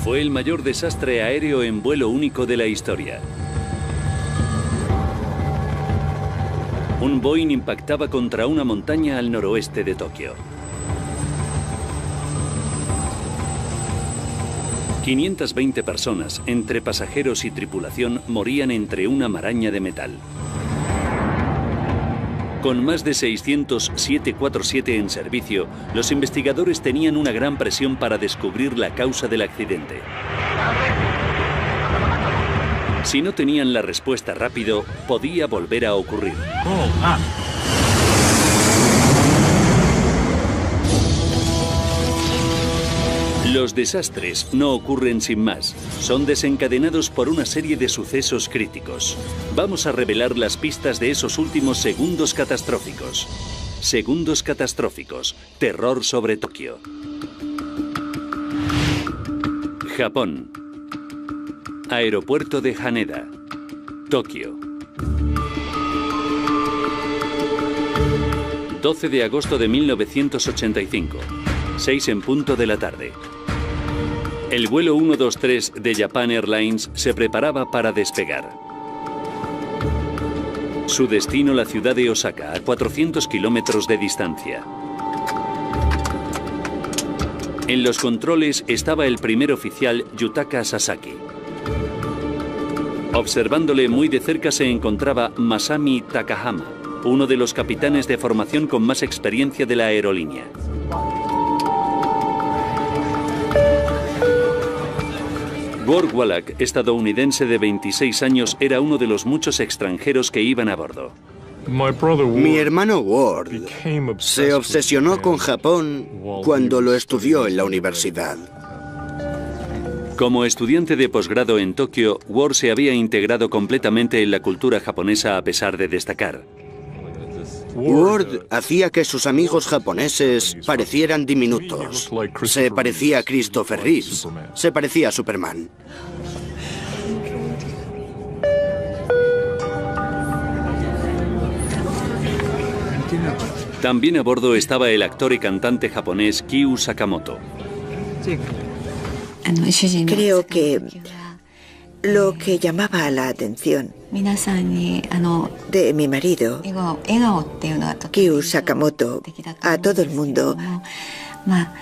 Fue el mayor desastre aéreo en vuelo único de la historia. Un Boeing impactaba contra una montaña al noroeste de Tokio. 520 personas, entre pasajeros y tripulación, morían entre una maraña de metal. Con más de 600 747 en servicio, los investigadores tenían una gran presión para descubrir la causa del accidente. Si no tenían la respuesta rápido, podía volver a ocurrir. Los desastres no ocurren sin más. Son desencadenados por una serie de sucesos críticos. Vamos a revelar las pistas de esos últimos segundos catastróficos. Segundos catastróficos. Terror sobre Tokio. Japón. Aeropuerto de Haneda. Tokio. 12 de agosto de 1985. 6 en punto de la tarde. El vuelo 123 de Japan Airlines se preparaba para despegar. Su destino, la ciudad de Osaka, a 400 kilómetros de distancia. En los controles estaba el primer oficial Yutaka Sasaki. Observándole muy de cerca se encontraba Masami Takahama, uno de los capitanes de formación con más experiencia de la aerolínea. Ward Wallach, estadounidense de 26 años, era uno de los muchos extranjeros que iban a bordo. Mi hermano Ward se obsesionó con Japón cuando lo estudió en la universidad. Como estudiante de posgrado en Tokio, Ward se había integrado completamente en la cultura japonesa a pesar de destacar. Ward hacía que sus amigos japoneses parecieran diminutos. Se parecía a Christopher Reeves. Se parecía a Superman. También a bordo estaba el actor y cantante japonés Kyu Sakamoto. Creo que lo que llamaba la atención de mi marido, Kyu Sakamoto, a todo el mundo,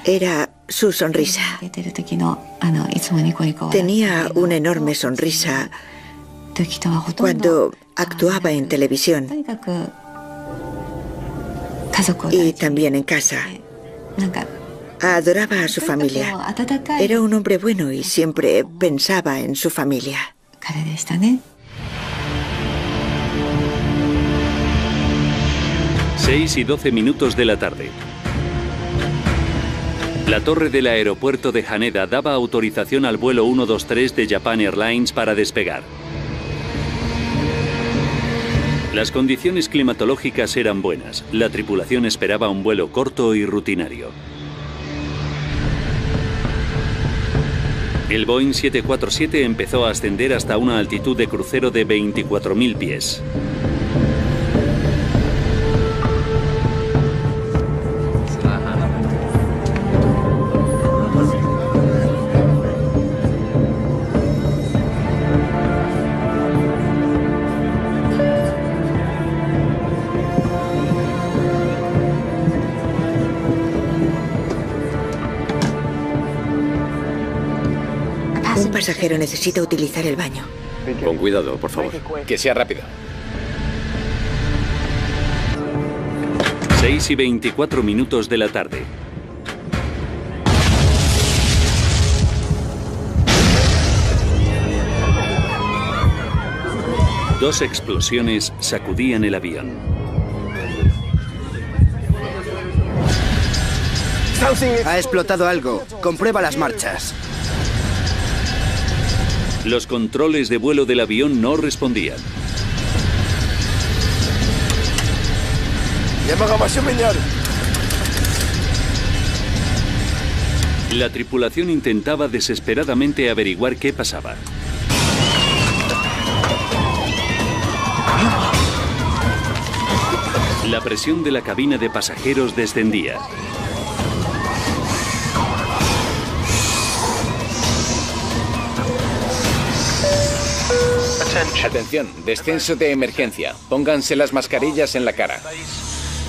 era su sonrisa. Tenía una enorme sonrisa cuando actuaba en televisión y también en casa. Adoraba a su familia. Era un hombre bueno y siempre pensaba en su familia. 6 y 12 minutos de la tarde. La torre del aeropuerto de Haneda daba autorización al vuelo 123 de Japan Airlines para despegar. Las condiciones climatológicas eran buenas. La tripulación esperaba un vuelo corto y rutinario. El Boeing 747 empezó a ascender hasta una altitud de crucero de 24.000 pies. Un pasajero necesita utilizar el baño. Con cuidado, por favor. Que sea rápido. 6 y 24 minutos de la tarde. Dos explosiones sacudían el avión. Ha explotado algo. Comprueba las marchas. Los controles de vuelo del avión no respondían. La tripulación intentaba desesperadamente averiguar qué pasaba. La presión de la cabina de pasajeros descendía. Atención, descenso de emergencia. Pónganse las mascarillas en la cara.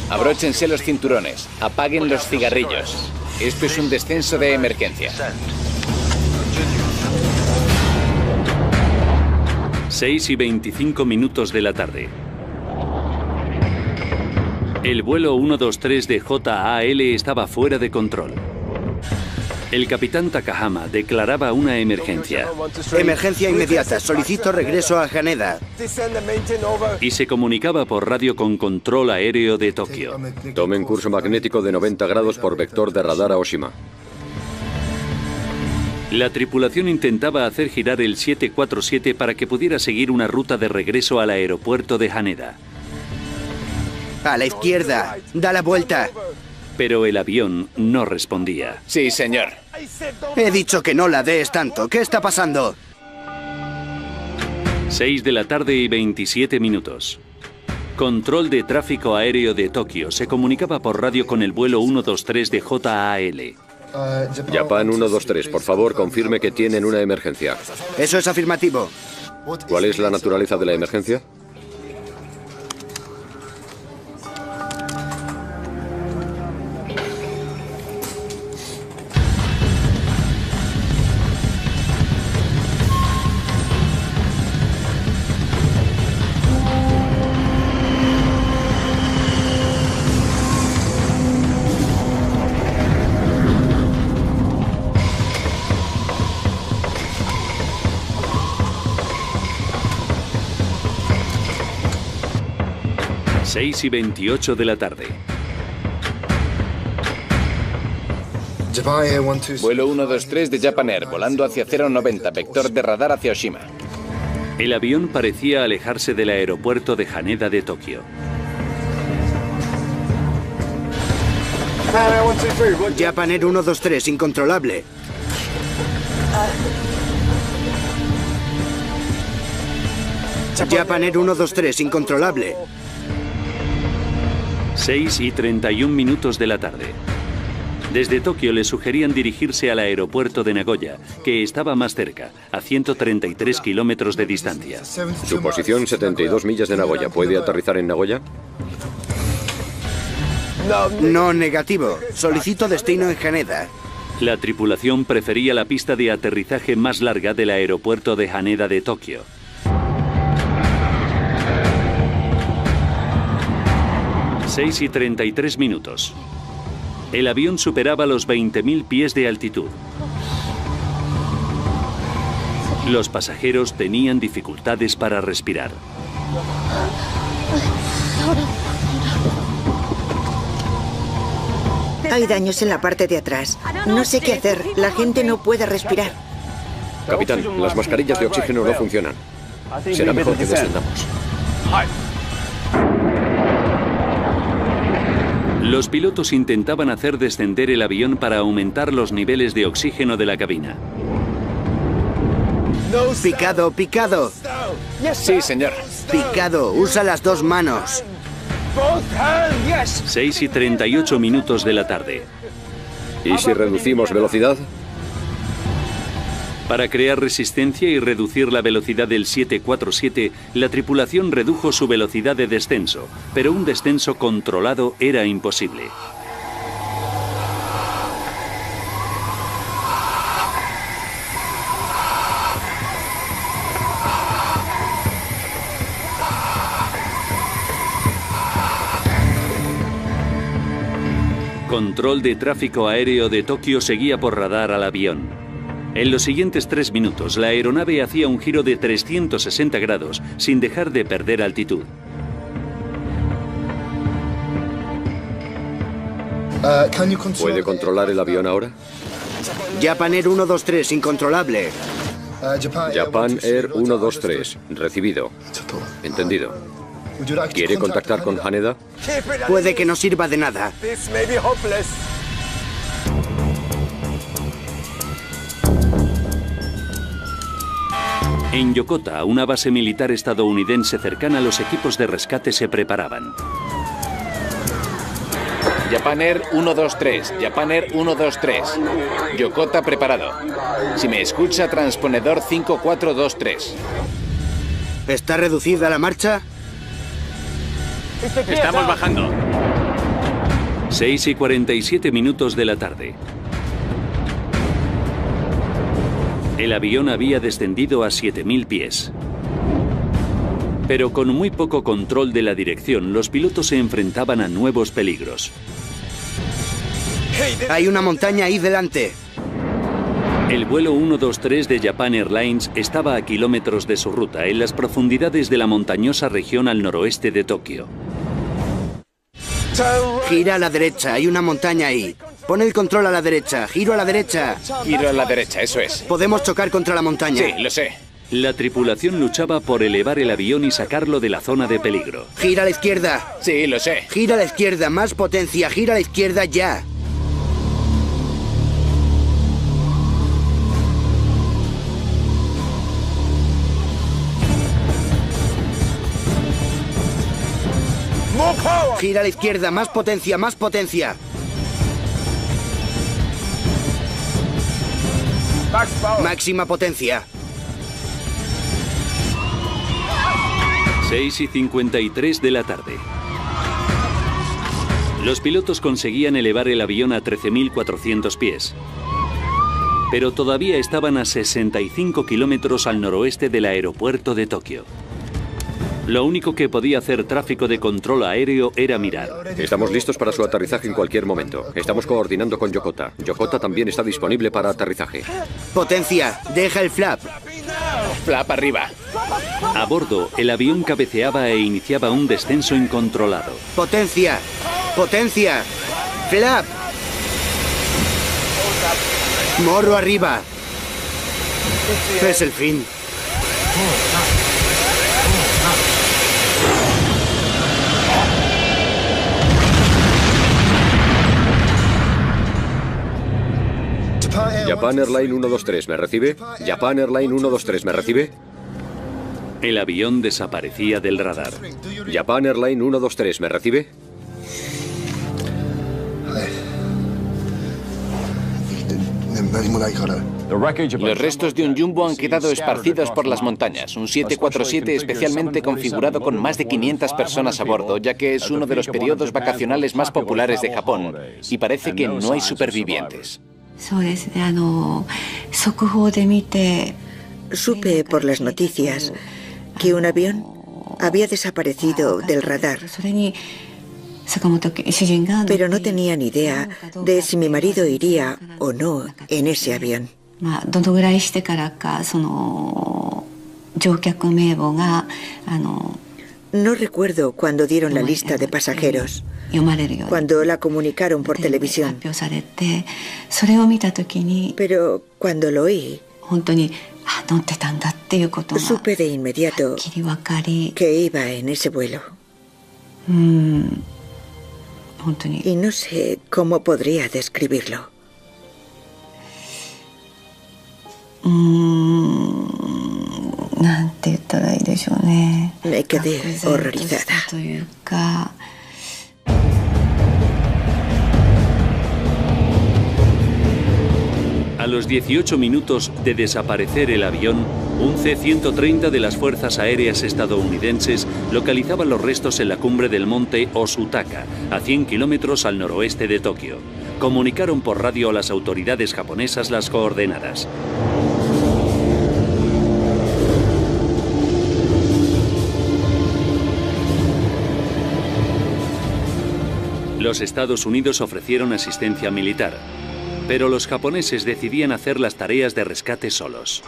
Abróchense los cinturones. Apaguen los cigarrillos. Esto es un descenso de emergencia. 6:25 de la tarde. El vuelo 123 de JAL estaba fuera de control. El capitán Takahama declaraba una emergencia. Emergencia inmediata. Solicito regreso a Haneda. Y se comunicaba por radio con control aéreo de Tokio. Tomen curso magnético de 90 grados por vector de radar a Oshima. La tripulación intentaba hacer girar el 747 para que pudiera seguir una ruta de regreso al aeropuerto de Haneda. A la izquierda. Da la vuelta. Pero el avión no respondía. Sí, señor. He dicho que no la des tanto. ¿Qué está pasando? 6:27 Control de tráfico aéreo de Tokio se comunicaba por radio con el vuelo 123 de JAL. Japan 123, por favor, confirme que tienen una emergencia. Eso es afirmativo. ¿Cuál es la naturaleza de la emergencia? Las 6:28 de la tarde. Vuelo 123 de Japan Air, volando hacia 090, vector de radar hacia Oshima. El avión parecía alejarse del aeropuerto de Haneda de Tokio. Japan Air 123, incontrolable. Japan Air 123, incontrolable. 6:31 de la tarde. Desde Tokio le sugerían dirigirse al aeropuerto de Nagoya, que estaba más cerca, a 133 kilómetros de distancia. Su posición, 72 millas de Nagoya. ¿Puede aterrizar en Nagoya? No, negativo. Solicito destino en Haneda. La tripulación prefería la pista de aterrizaje más larga del aeropuerto de Haneda de Tokio. Seis y 33 minutos. El avión superaba los 20.000 pies de altitud. Los pasajeros tenían dificultades para respirar. Hay daños en la parte de atrás. No sé qué hacer. La gente no puede respirar. Capitán, las mascarillas de oxígeno no funcionan. Será mejor que descendamos. Los pilotos intentaban hacer descender el avión para aumentar los niveles de oxígeno de la cabina. Picado, picado. Sí, señor. Picado, usa las dos manos. 6:38 de la tarde. ¿Y si reducimos velocidad? Para crear resistencia y reducir la velocidad del 747, la tripulación redujo su velocidad de descenso, pero un descenso controlado era imposible. Control de tráfico aéreo de Tokio seguía por radar al avión. En los siguientes 3 minutos, la aeronave hacía un giro de 360 grados, sin dejar de perder altitud. ¿Puede controlar el avión ahora? Japan Air 123, incontrolable. Japan Air 123, recibido. Entendido. ¿Quiere contactar con Haneda? Puede que no sirva de nada. En Yokota, una base militar estadounidense cercana, los equipos de rescate se preparaban. Japan Air 123, Japan Air 123. Yokota preparado. Si me escucha, transponedor 5423. ¿Está reducida la marcha? Estamos bajando. 6:47 de la tarde. El avión había descendido a 7.000 pies. Pero con muy poco control de la dirección, los pilotos se enfrentaban a nuevos peligros. Hay una montaña ahí delante. El vuelo 123 de Japan Airlines estaba a kilómetros de su ruta, en las profundidades de la montañosa región al noroeste de Tokio. Gira a la derecha, hay una montaña ahí. Pon el control a la derecha, giro a la derecha. Giro a la derecha, eso es. Podemos chocar contra la montaña. Sí, lo sé. La tripulación luchaba por elevar el avión y sacarlo de la zona de peligro. Gira a la izquierda. Sí, lo sé. Gira a la izquierda, más potencia, gira a la izquierda ya. Gira a la izquierda, más potencia, más potencia. Máxima potencia. 6:53 de la tarde. Los pilotos conseguían elevar el avión a 13.400 pies. Pero todavía estaban a 65 kilómetros al noroeste del aeropuerto de Tokio. Lo único que podía hacer tráfico de control aéreo era mirar. Estamos listos para su aterrizaje en cualquier momento. Estamos coordinando con Yokota. Yokota también está disponible para aterrizaje. Potencia, deja el flap. Flap arriba. A bordo, el avión cabeceaba e iniciaba un descenso incontrolado. Potencia, potencia, flap. Morro arriba. Es el fin. Japan Airline 123, ¿me recibe? Japan Airline 123, ¿me recibe? El avión desaparecía del radar. Japan Airline 123, ¿me recibe? Los restos de un jumbo han quedado esparcidos por las montañas. Un 747 especialmente configurado con más de 500 personas a bordo, ya que es uno de los periodos vacacionales más populares de Japón. Y parece que no hay supervivientes. Supe por las noticias que un avión había desaparecido del radar. Pero no tenía ni idea de si mi marido iría o no en ese avión. No recuerdo cuando dieron la lista de pasajeros, cuando la comunicaron por televisión. Pero cuando lo oí, supe de inmediato que iba en ese vuelo. Y no sé cómo podría describirlo. Me quedé horrorizada. A los 18 minutos de desaparecer el avión, un C-130 de las Fuerzas Aéreas estadounidenses localizaba los restos en la cumbre del monte Osutaka, a 100 kilómetros al noroeste de Tokio. Comunicaron por radio a las autoridades japonesas las coordenadas. Los Estados Unidos ofrecieron asistencia militar, pero los japoneses decidían hacer las tareas de rescate solos.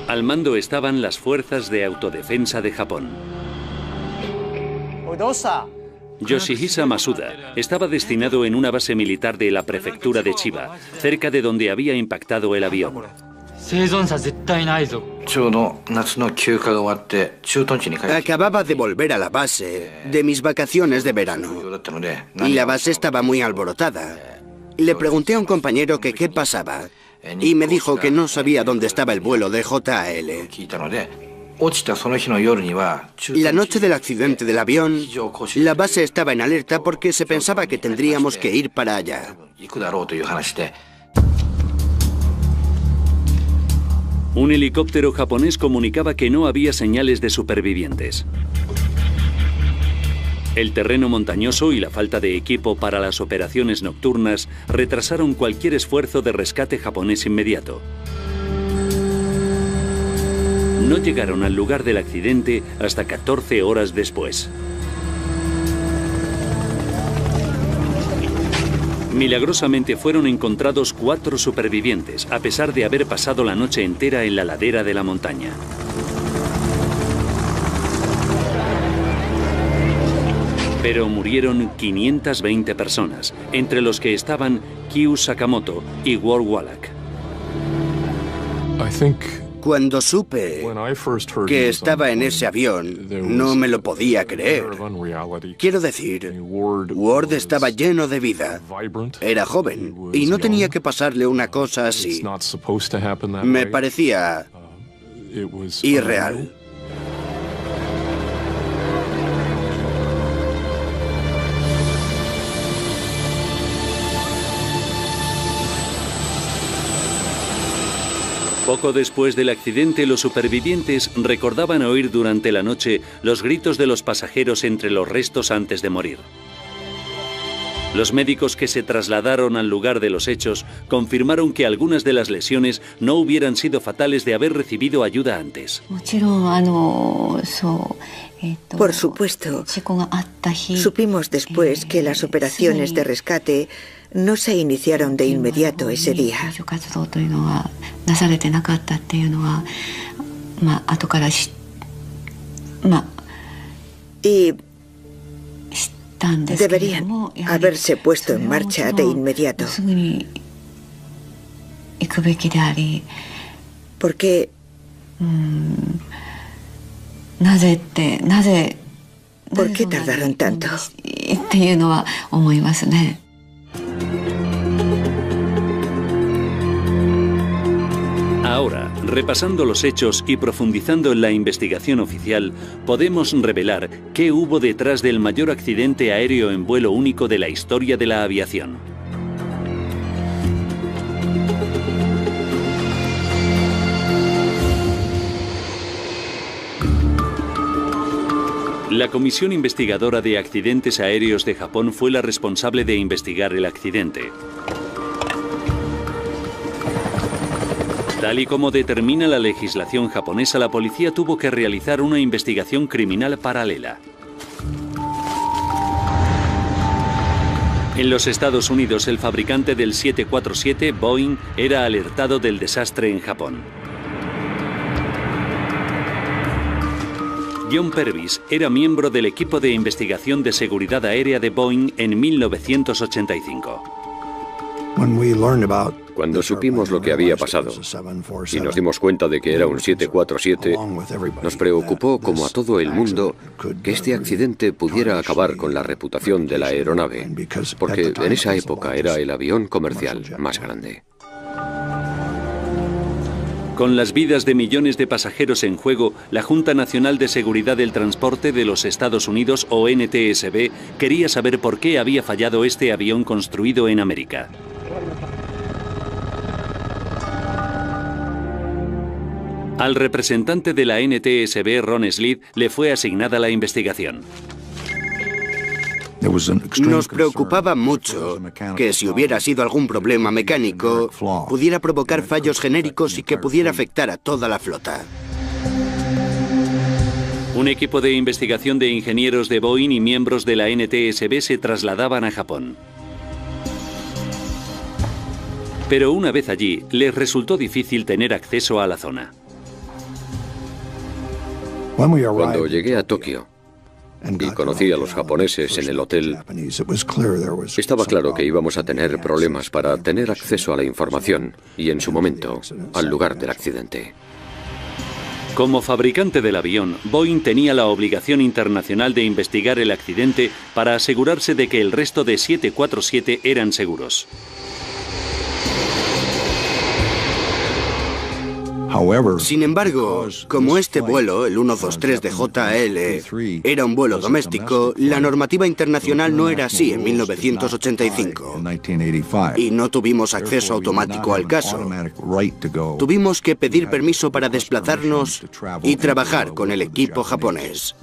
Al mando estaban las Fuerzas de Autodefensa de Japón. Yoshihisa Masuda estaba destinado en una base militar de la prefectura de Chiba, cerca de donde había impactado el avión. Acababa de volver a la base de mis vacaciones de verano y la base estaba muy alborotada. Le pregunté a un compañero que qué pasaba y me dijo que no sabía dónde estaba el vuelo de JAL. La noche del accidente del avión, la base estaba en alerta porque se pensaba que tendríamos que ir para allá. Un helicóptero japonés comunicaba que no había señales de supervivientes. El terreno montañoso y la falta de equipo para las operaciones nocturnas retrasaron cualquier esfuerzo de rescate japonés inmediato. No llegaron al lugar del accidente hasta 14 horas después. Milagrosamente fueron encontrados 4 supervivientes, a pesar de haber pasado la noche entera en la ladera de la montaña. Pero murieron 520 personas, entre los que estaban Kyu Sakamoto y Ward Wallach. Cuando supe que estaba en ese avión, no me lo podía creer. Quiero decir, Ward estaba lleno de vida. Era joven y no tenía que pasarle una cosa así. Me parecía irreal. Poco después del accidente, los supervivientes recordaban oír durante la noche los gritos de los pasajeros entre los restos antes de morir. Los médicos que se trasladaron al lugar de los hechos confirmaron que algunas de las lesiones no hubieran sido fatales de haber recibido ayuda antes. Por supuesto, supimos después que las operaciones de rescate no se iniciaron de inmediato ese día. Y deberían haberse puesto en marcha de inmediato. Porque ¿por qué tardaron tanto? Ahora, repasando los hechos y profundizando en la investigación oficial, podemos revelar qué hubo detrás del mayor accidente aéreo en vuelo único de la historia de la aviación. La Comisión Investigadora de Accidentes Aéreos de Japón fue la responsable de investigar el accidente. Tal y como determina la legislación japonesa, la policía tuvo que realizar una investigación criminal paralela. En los Estados Unidos, el fabricante del 747, Boeing, era alertado del desastre en Japón. John Purvis era miembro del equipo de investigación de seguridad aérea de Boeing en 1985. Cuando supimos lo que había pasado y nos dimos cuenta de que era un 747, nos preocupó, como a todo el mundo, que este accidente pudiera acabar con la reputación de la aeronave, porque en esa época era el avión comercial más grande. Con las vidas de millones de pasajeros en juego, la Junta Nacional de Seguridad del Transporte de los Estados Unidos, o NTSB, quería saber por qué había fallado este avión construido en América. Al representante de la NTSB, Ron Sleeth, le fue asignada la investigación. Nos preocupaba mucho que si hubiera sido algún problema mecánico, pudiera provocar fallos genéricos y que pudiera afectar a toda la flota. Un equipo de investigación de ingenieros de Boeing y miembros de la NTSB se trasladaban a Japón. Pero una vez allí, les resultó difícil tener acceso a la zona. Cuando llegué a Tokio y conocí a los japoneses en el hotel, estaba claro que íbamos a tener problemas para tener acceso a la información y, en su momento, al lugar del accidente. Como fabricante del avión, Boeing tenía la obligación internacional de investigar el accidente para asegurarse de que el resto de 747 eran seguros. Sin embargo, como este vuelo, el 123 de JAL, era un vuelo doméstico, la normativa internacional no era así en 1985. Y no tuvimos acceso automático al caso. Tuvimos que pedir permiso para desplazarnos y trabajar con el equipo japonés.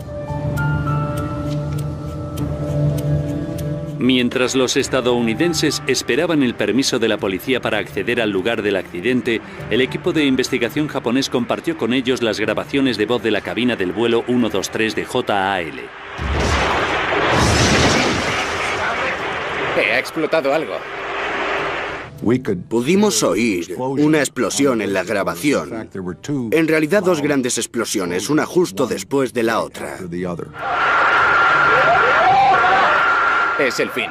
Mientras los estadounidenses esperaban el permiso de la policía para acceder al lugar del accidente, el equipo de investigación japonés compartió con ellos las grabaciones de voz de la cabina del vuelo 123 de JAL. Ha explotado algo. Pudimos oír una explosión en la grabación. En realidad, dos grandes explosiones, una justo después de la otra. Es el fin.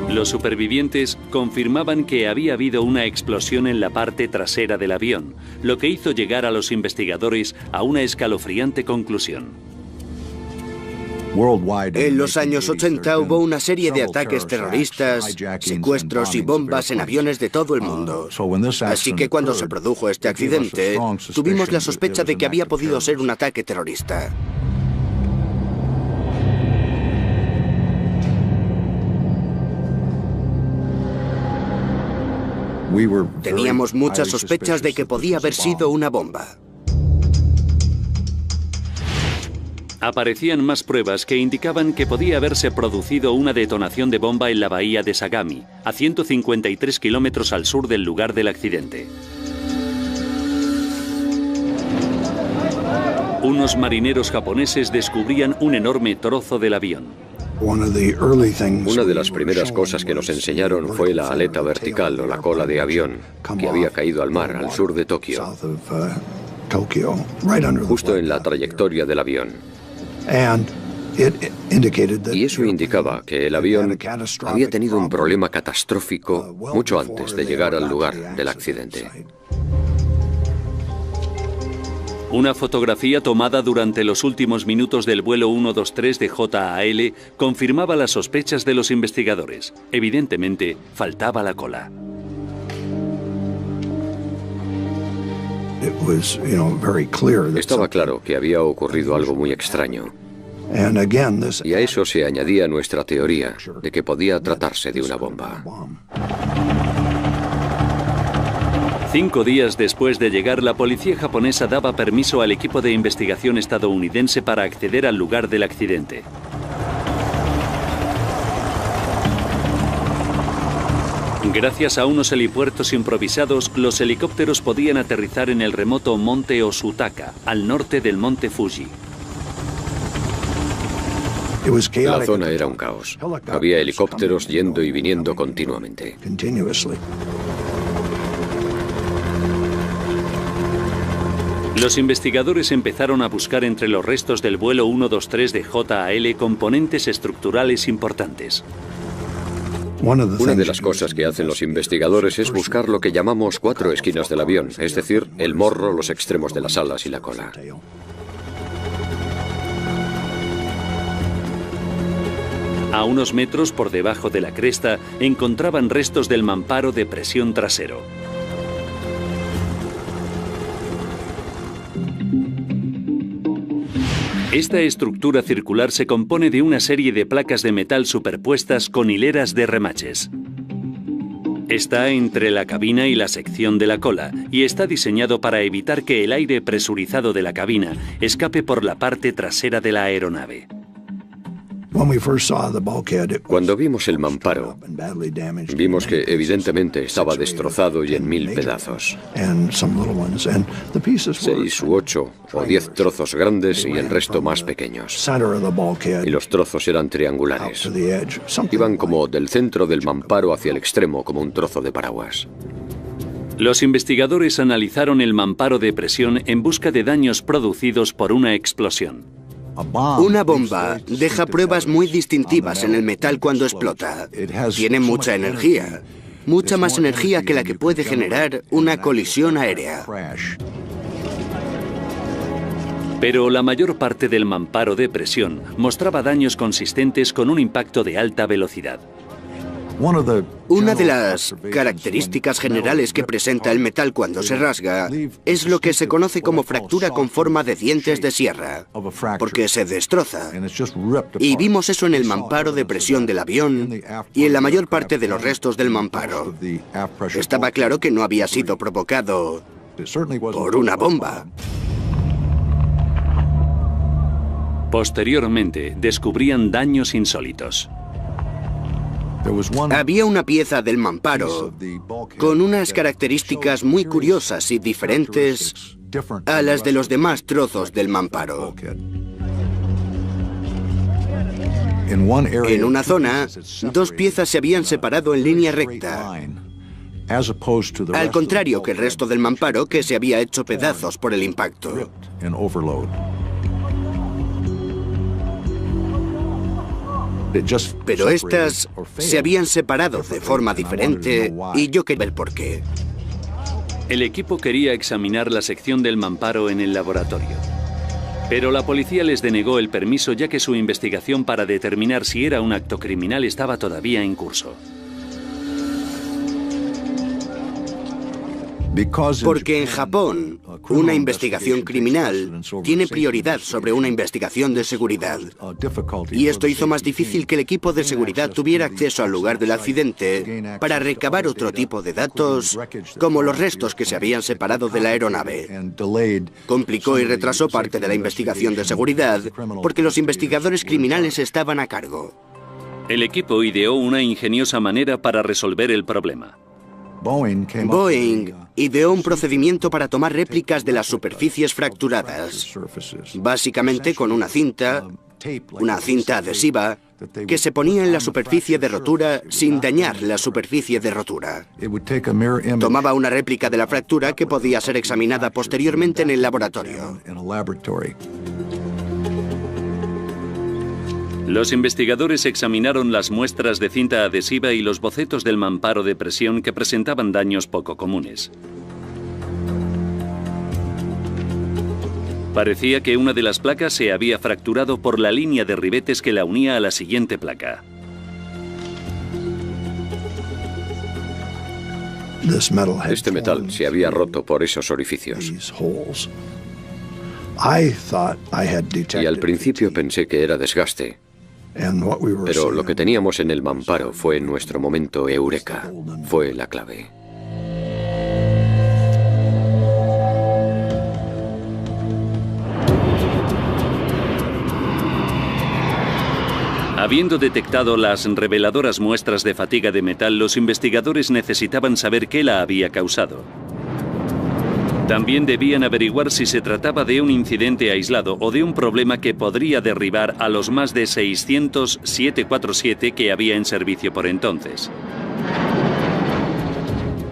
Los supervivientes confirmaban que había habido una explosión en la parte trasera del avión, lo que hizo llegar a los investigadores a una escalofriante conclusión. En los años 80 hubo una serie de ataques terroristas, secuestros y bombas en aviones de todo el mundo. Así que cuando se produjo este accidente, tuvimos la sospecha de que había podido ser un ataque terrorista. Teníamos muchas sospechas de que podía haber sido una bomba. Aparecían más pruebas que indicaban que podía haberse producido una detonación de bomba en la bahía de Sagami, a 153 kilómetros al sur del lugar del accidente. Unos marineros japoneses descubrían un enorme trozo del avión. Una de las primeras cosas que nos enseñaron fue la aleta vertical o la cola de avión, que había caído al mar al sur de Tokio, justo en la trayectoria del avión. Y eso indicaba que el avión había tenido un problema catastrófico mucho antes de llegar al lugar del accidente. Una fotografía tomada durante los últimos minutos del vuelo 123 de JAL confirmaba las sospechas de los investigadores. Evidentemente, faltaba la cola. Estaba claro que había ocurrido algo muy extraño. Y a eso se añadía nuestra teoría de que podía tratarse de una bomba. 5 días después de llegar, la policía japonesa daba permiso al equipo de investigación estadounidense para acceder al lugar del accidente. Gracias a unos helipuertos improvisados, los helicópteros podían aterrizar en el remoto monte Osutaka, al norte del monte Fuji. La zona era un caos. Había helicópteros yendo y viniendo continuamente. Los investigadores empezaron a buscar entre los restos del vuelo 123 de JAL componentes estructurales importantes. Una de las cosas que hacen los investigadores es buscar lo que llamamos 4 esquinas del avión, es decir, el morro, los extremos de las alas y la cola. A unos metros por debajo de la cresta encontraban restos del mamparo de presión trasero. Esta estructura circular se compone de una serie de placas de metal superpuestas con hileras de remaches. Está entre la cabina y la sección de la cola y está diseñado para evitar que el aire presurizado de la cabina escape por la parte trasera de la aeronave. Cuando vimos el mamparo, vimos que evidentemente estaba destrozado y en 1000 pedazos. 6 u 8 o 10 trozos grandes y el resto más pequeños. Y los trozos eran triangulares. Iban como del centro del mamparo hacia el extremo, como un trozo de paraguas. Los investigadores analizaron el mamparo de presión en busca de daños producidos por una explosión. Una bomba deja pruebas muy distintivas en el metal cuando explota. Tiene mucha energía, mucha más energía que la que puede generar una colisión aérea. Pero la mayor parte del mamparo de presión mostraba daños consistentes con un impacto de alta velocidad. Una de las características generales que presenta el metal cuando se rasga es lo que se conoce como fractura con forma de dientes de sierra, porque se destroza. Y vimos eso en el mamparo de presión del avión y en la mayor parte de los restos del mamparo. Estaba claro que no había sido provocado por una bomba. Posteriormente, descubrían daños insólitos. Había una pieza del mamparo con unas características muy curiosas y diferentes a las de los demás trozos del mamparo. En una zona, dos piezas se habían separado en línea recta, al contrario que el resto del mamparo, que se había hecho pedazos por el impacto. Pero estas se habían separado de forma diferente y yo quería ver por qué. El equipo quería examinar la sección del mamparo en el laboratorio. Pero la policía les denegó el permiso ya que su investigación para determinar si era un acto criminal estaba todavía en curso. Porque en Japón, una investigación criminal tiene prioridad sobre una investigación de seguridad. Y esto hizo más difícil que el equipo de seguridad tuviera acceso al lugar del accidente para recabar otro tipo de datos, como los restos que se habían separado de la aeronave. Complicó y retrasó parte de la investigación de seguridad porque los investigadores criminales estaban a cargo. El equipo ideó una ingeniosa manera para resolver el problema. Boeing ideó un procedimiento para tomar réplicas de las superficies fracturadas, básicamente con una cinta adhesiva, que se ponía en la superficie de rotura sin dañar la superficie de rotura. Tomaba una réplica de la fractura que podía ser examinada posteriormente en el laboratorio. Los investigadores examinaron las muestras de cinta adhesiva y los bocetos del mamparo de presión que presentaban daños poco comunes. Parecía que una de las placas se había fracturado por la línea de ribetes que la unía a la siguiente placa. Este metal se había roto por esos orificios. Y al principio pensé que era desgaste. Pero lo que teníamos en el mamparo fue nuestro momento eureka. Fue la clave. Habiendo detectado las reveladoras muestras de fatiga de metal, los investigadores necesitaban saber qué la había causado. También debían averiguar si se trataba de un incidente aislado o de un problema que podría derribar a los más de 600 747 que había en servicio por entonces.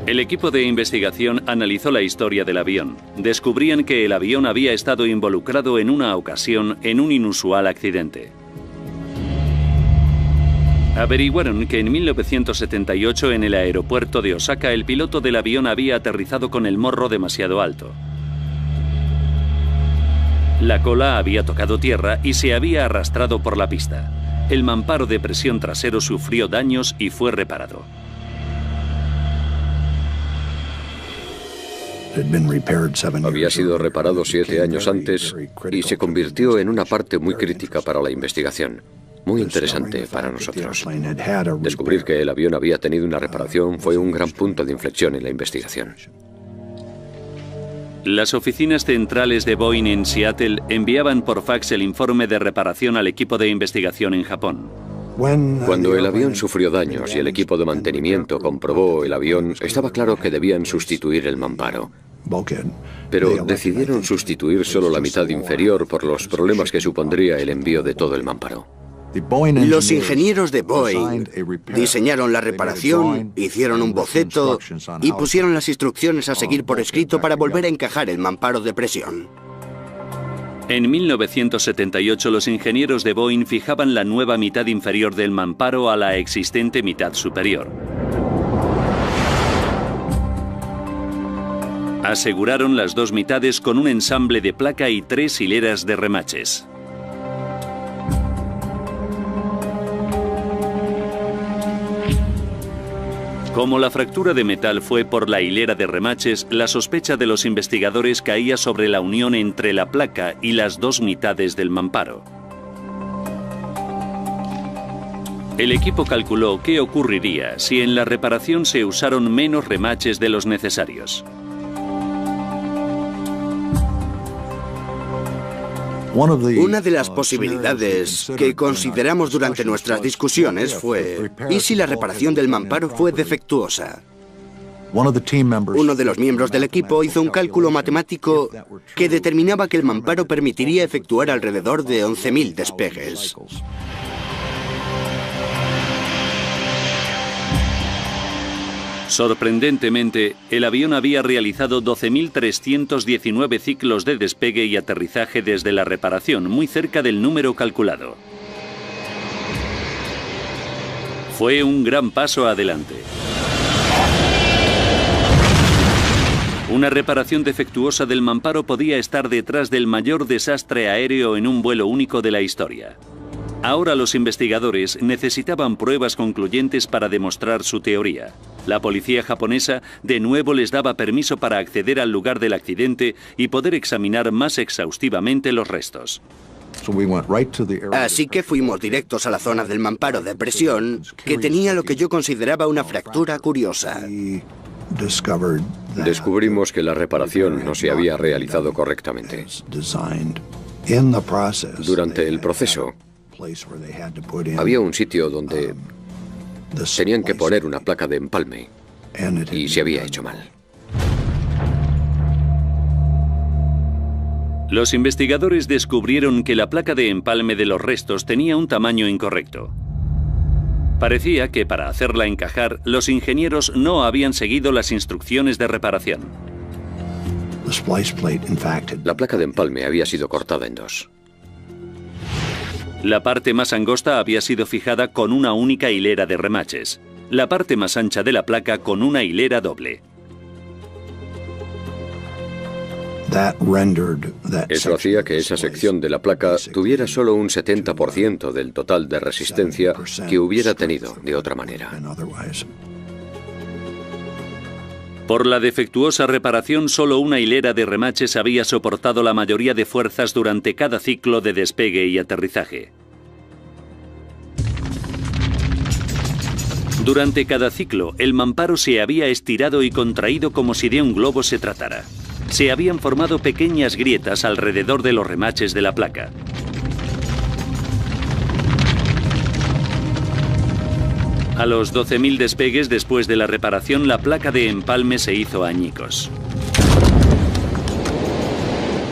El equipo de investigación analizó la historia del avión. Descubrían que el avión había estado involucrado en una ocasión en un inusual accidente. Averiguaron que en 1978 en el aeropuerto de Osaka el piloto del avión había aterrizado con el morro demasiado alto. La cola había tocado tierra y se había arrastrado por la pista. El mamparo de presión trasero sufrió daños y fue reparado. Había sido reparado 7 años antes y se convirtió en una parte muy crítica para la investigación. Muy interesante para nosotros. Descubrir que el avión había tenido una reparación fue un gran punto de inflexión en la investigación. Las oficinas centrales de Boeing en Seattle enviaban por fax el informe de reparación al equipo de investigación en Japón. Cuando el avión sufrió daños y el equipo de mantenimiento comprobó el avión, estaba claro que debían sustituir el mamparo. Pero decidieron sustituir solo la mitad inferior por los problemas que supondría el envío de todo el mamparo. Los ingenieros de Boeing diseñaron la reparación, hicieron un boceto y pusieron las instrucciones a seguir por escrito para volver a encajar el mamparo de presión. En 1978 los ingenieros de Boeing fijaban la nueva mitad inferior del mamparo a la existente mitad superior. Aseguraron las dos mitades con un ensamble de placa y 3 hileras de remaches. Como la fractura de metal fue por la hilera de remaches, la sospecha de los investigadores caía sobre la unión entre la placa y las dos mitades del mamparo. El equipo calculó qué ocurriría si en la reparación se usaron menos remaches de los necesarios. Una de las posibilidades que consideramos durante nuestras discusiones fue: ¿y si la reparación del mamparo fue defectuosa? Uno de los miembros del equipo hizo un cálculo matemático que determinaba que el mamparo permitiría efectuar alrededor de 11.000 despegues. Sorprendentemente, el avión había realizado 12.319 ciclos de despegue y aterrizaje desde la reparación, muy cerca del número calculado. Fue un gran paso adelante. Una reparación defectuosa del mamparo podía estar detrás del mayor desastre aéreo en un vuelo único de la historia. Ahora los investigadores necesitaban pruebas concluyentes para demostrar su teoría. La policía japonesa de nuevo les daba permiso para acceder al lugar del accidente y poder examinar más exhaustivamente los restos. Así que fuimos directos a la zona del mamparo de presión, que tenía lo que yo consideraba una fractura curiosa. Descubrimos que la reparación no se había realizado correctamente. Durante el proceso, había un sitio donde tenían que poner una placa de empalme y se había hecho mal. Los investigadores descubrieron que la placa de empalme de los restos tenía un tamaño incorrecto. Parecía que para hacerla encajar, los ingenieros no habían seguido las instrucciones de reparación. La placa de empalme había sido cortada en dos. La parte más angosta había sido fijada con una única hilera de remaches. La parte más ancha de la placa con una hilera doble. Eso hacía que esa sección de la placa tuviera solo un 70% del total de resistencia que hubiera tenido de otra manera. Por la defectuosa reparación, solo una hilera de remaches había soportado la mayoría de fuerzas durante cada ciclo de despegue y aterrizaje. Durante cada ciclo, el mamparo se había estirado y contraído como si de un globo se tratara. Se habían formado pequeñas grietas alrededor de los remaches de la placa. A los 12.000 despegues después de la reparación, la placa de empalme se hizo añicos.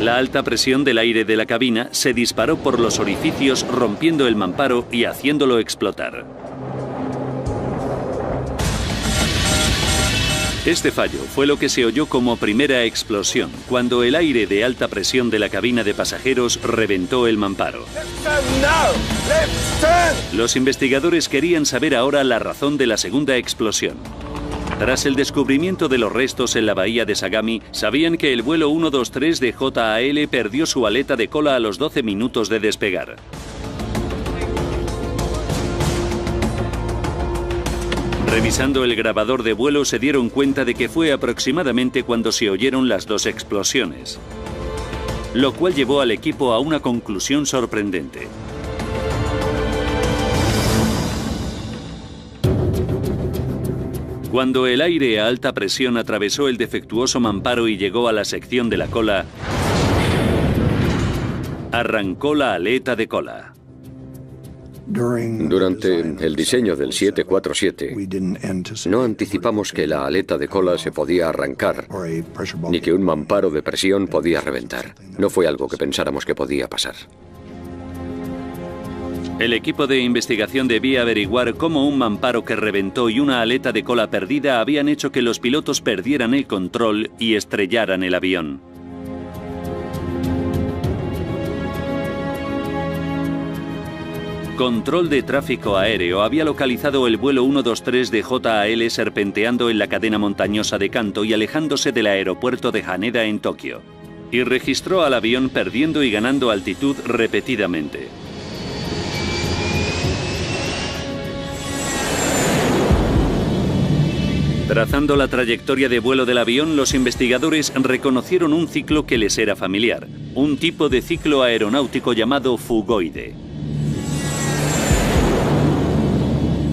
La alta presión del aire de la cabina se disparó por los orificios, rompiendo el mamparo y haciéndolo explotar. Este fallo fue lo que se oyó como primera explosión, cuando el aire de alta presión de la cabina de pasajeros reventó el mamparo. Los investigadores querían saber ahora la razón de la segunda explosión. Tras el descubrimiento de los restos en la bahía de Sagami, sabían que el vuelo 123 de JAL perdió su aleta de cola a los 12 minutos de despegar. Revisando el grabador de vuelo, se dieron cuenta de que fue aproximadamente cuando se oyeron las dos explosiones, lo cual llevó al equipo a una conclusión sorprendente. Cuando el aire a alta presión atravesó el defectuoso mamparo y llegó a la sección de la cola, arrancó la aleta de cola. Durante el diseño del 747, no anticipamos que la aleta de cola se podía arrancar, ni que un mamparo de presión podía reventar. No fue algo que pensáramos que podía pasar. El equipo de investigación debía averiguar cómo un mamparo que reventó y una aleta de cola perdida habían hecho que los pilotos perdieran el control y estrellaran el avión. Control de Tráfico Aéreo había localizado el vuelo 123 de JAL serpenteando en la cadena montañosa de Kanto y alejándose del aeropuerto de Haneda en Tokio, y registró al avión perdiendo y ganando altitud repetidamente. Trazando la trayectoria de vuelo del avión, los investigadores reconocieron un ciclo que les era familiar, un tipo de ciclo aeronáutico llamado fugoide.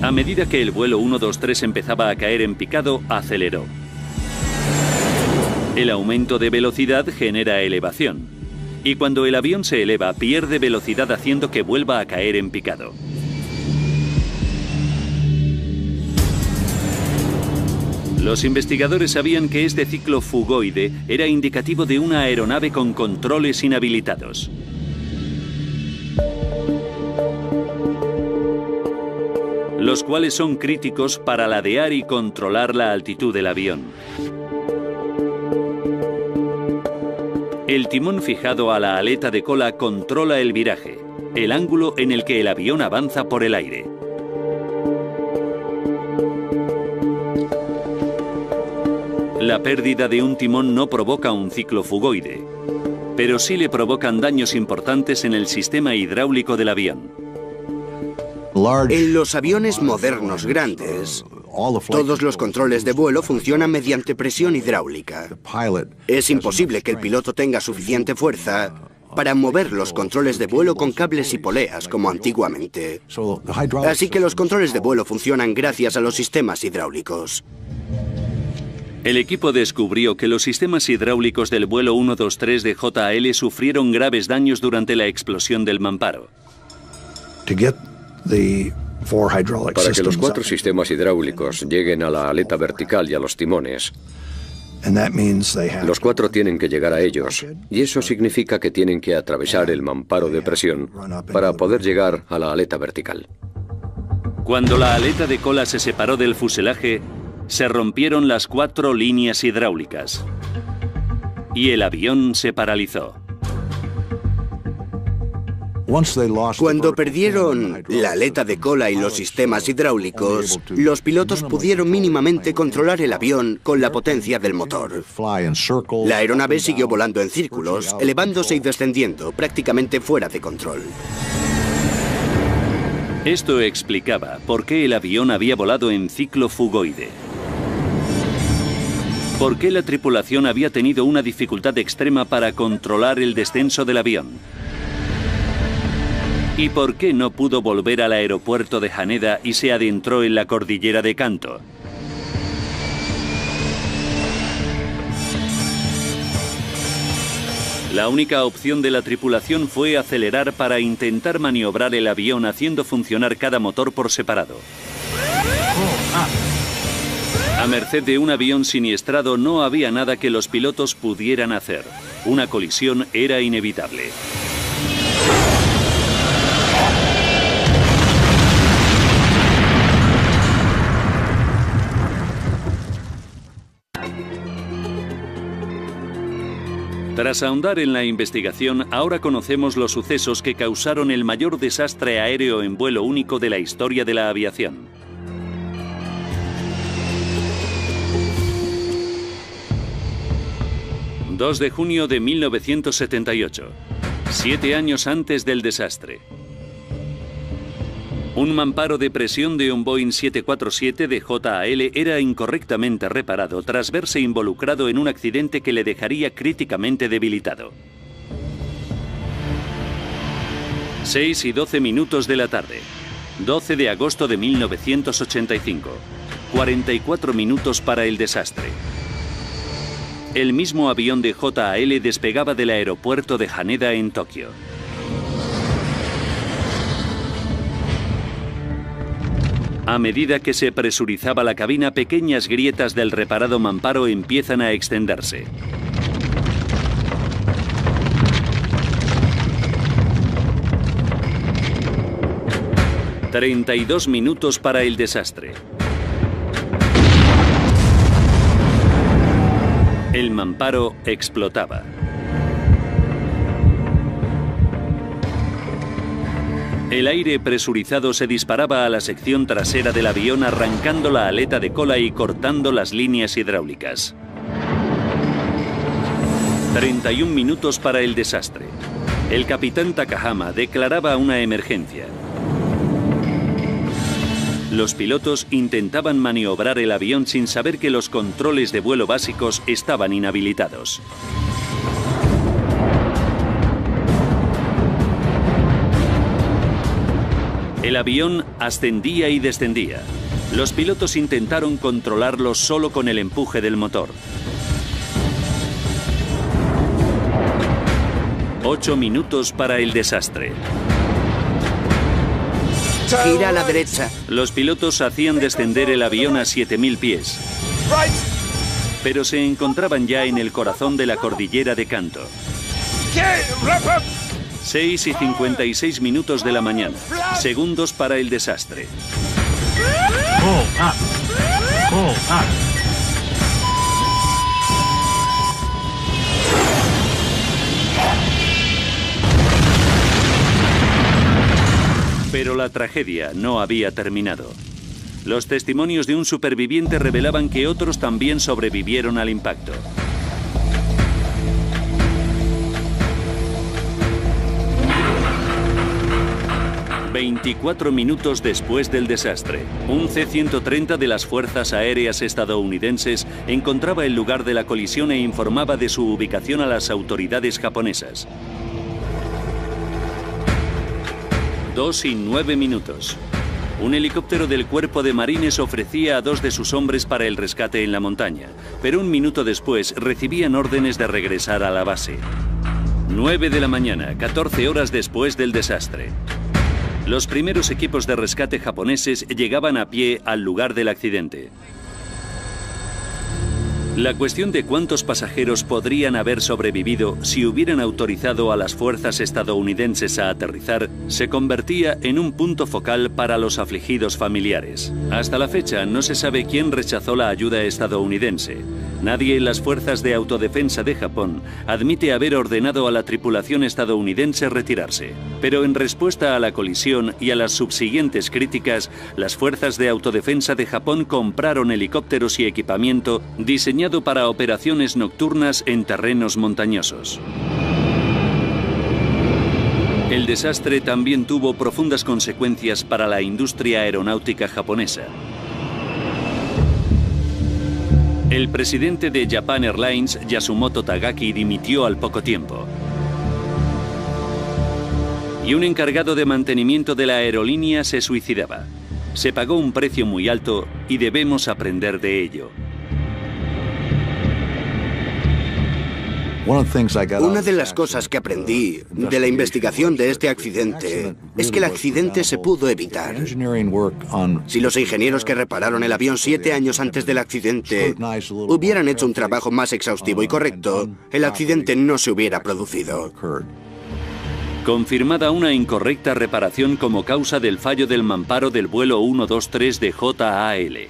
A medida que el vuelo 123 empezaba a caer en picado, aceleró. El aumento de velocidad genera elevación, y cuando el avión se eleva, pierde velocidad haciendo que vuelva a caer en picado. Los investigadores sabían que este ciclo fugoide era indicativo de una aeronave con controles inhabilitados. Los cuales son críticos para ladear y controlar la altitud del avión. El timón fijado a la aleta de cola controla el viraje, el ángulo en el que el avión avanza por el aire. La pérdida de un timón no provoca un ciclo fugoide, pero sí le provocan daños importantes en el sistema hidráulico del avión. En los aviones modernos grandes, todos los controles de vuelo funcionan mediante presión hidráulica. Es imposible que el piloto tenga suficiente fuerza para mover los controles de vuelo con cables y poleas, como antiguamente. Así que los controles de vuelo funcionan gracias a los sistemas hidráulicos. El equipo descubrió que los sistemas hidráulicos del vuelo 123 de JAL sufrieron graves daños durante la explosión del mamparo. Para que los 4 sistemas hidráulicos lleguen a la aleta vertical y a los timones, los 4 tienen que llegar a ellos, y eso significa que tienen que atravesar el mamparo de presión para poder llegar a la aleta vertical. Cuando la aleta de cola se separó del fuselaje, se rompieron las 4 líneas hidráulicas y el avión se paralizó. Cuando perdieron la aleta de cola y los sistemas hidráulicos, los pilotos pudieron mínimamente controlar el avión con la potencia del motor. La aeronave siguió volando en círculos, elevándose y descendiendo, prácticamente fuera de control. Esto explicaba por qué el avión había volado en ciclo fugoide. ¿Por qué la tripulación había tenido una dificultad extrema para controlar el descenso del avión? ¿Y por qué no pudo volver al aeropuerto de Haneda y se adentró en la cordillera de Kanto? La única opción de la tripulación fue acelerar para intentar maniobrar el avión haciendo funcionar cada motor por separado. A merced de un avión siniestrado no había nada que los pilotos pudieran hacer. Una colisión era inevitable. Tras ahondar en la investigación, ahora conocemos los sucesos que causaron el mayor desastre aéreo en vuelo único de la historia de la aviación. ...2 de junio de 1978, 7 años antes del desastre. Un mamparo de presión de un Boeing 747 de JAL era incorrectamente reparado tras verse involucrado en un accidente que le dejaría críticamente debilitado. 6:12 de la tarde, 12 de agosto de 1985, 44 minutos para el desastre. El mismo avión de JAL despegaba del aeropuerto de Haneda en Tokio. A medida que se presurizaba la cabina, pequeñas grietas del reparado mamparo empiezan a extenderse. ...32 minutos para el desastre. El mamparo explotaba. El aire presurizado se disparaba a la sección trasera del avión, arrancando la aleta de cola y cortando las líneas hidráulicas. 31 minutos para el desastre. El capitán Takahama declaraba una emergencia. Los pilotos intentaban maniobrar el avión sin saber que los controles de vuelo básicos estaban inhabilitados. El avión ascendía y descendía. Los pilotos intentaron controlarlo solo con el empuje del motor. 8 minutos para el desastre. Gira a la derecha. Los pilotos hacían descender el avión a 7000 pies. Pero se encontraban ya en el corazón de la cordillera de Kanto. 6 y 56 minutos de la mañana. Segundos para el desastre. Pero la tragedia no había terminado. Los testimonios de un superviviente revelaban que otros también sobrevivieron al impacto. ...24 minutos después del desastre, un C-130 de las Fuerzas Aéreas estadounidenses encontraba el lugar de la colisión e informaba de su ubicación a las autoridades japonesas. 2 y 9 minutos. Un helicóptero del Cuerpo de Marines ofrecía a 2 de sus hombres para el rescate en la montaña, pero un minuto después recibían órdenes de regresar a la base. 9 de la mañana, 14 horas después del desastre. Los primeros equipos de rescate japoneses llegaban a pie al lugar del accidente. La cuestión de cuántos pasajeros podrían haber sobrevivido si hubieran autorizado a las fuerzas estadounidenses a aterrizar se convertía en un punto focal para los afligidos familiares. Hasta la fecha no se sabe quién rechazó la ayuda estadounidense. Nadie en las fuerzas de autodefensa de Japón admite haber ordenado a la tripulación estadounidense retirarse. Pero en respuesta a la colisión y a las subsiguientes críticas, las fuerzas de autodefensa de Japón compraron helicópteros y equipamiento diseñado para operaciones nocturnas en terrenos montañosos. El desastre también tuvo profundas consecuencias para la industria aeronáutica japonesa. El presidente de Japan Airlines, Yasumoto Tagaki, dimitió al poco tiempo. Y un encargado de mantenimiento de la aerolínea se suicidaba. Se pagó un precio muy alto y debemos aprender de ello. Una de las cosas que aprendí de la investigación de este accidente es que el accidente se pudo evitar. Si los ingenieros que repararon el avión 7 años antes del accidente hubieran hecho un trabajo más exhaustivo y correcto, el accidente no se hubiera producido. Confirmada una incorrecta reparación como causa del fallo del mamparo del vuelo 123 de JAL.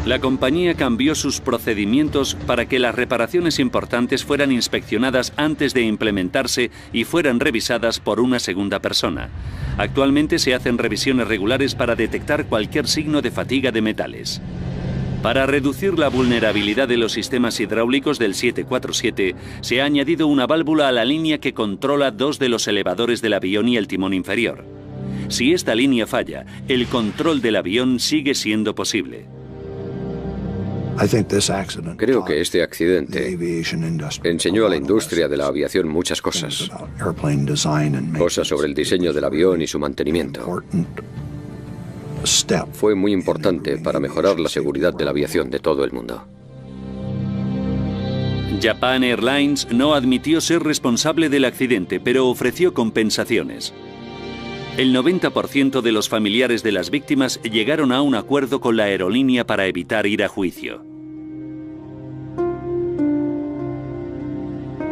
La compañía cambió sus procedimientos para que las reparaciones importantes fueran inspeccionadas antes de implementarse y fueran revisadas por una segunda persona. Actualmente se hacen revisiones regulares para detectar cualquier signo de fatiga de metales. Para reducir la vulnerabilidad de los sistemas hidráulicos del 747, se ha añadido una válvula a la línea que controla 2 de los elevadores del avión y el timón inferior. Si esta línea falla, el control del avión sigue siendo posible. Creo que este accidente enseñó a la industria de la aviación muchas cosas. Cosas sobre el diseño del avión y su mantenimiento. Fue muy importante para mejorar la seguridad de la aviación de todo el mundo. Japan Airlines no admitió ser responsable del accidente, pero ofreció compensaciones. El 90% de los familiares de las víctimas llegaron a un acuerdo con la aerolínea para evitar ir a juicio.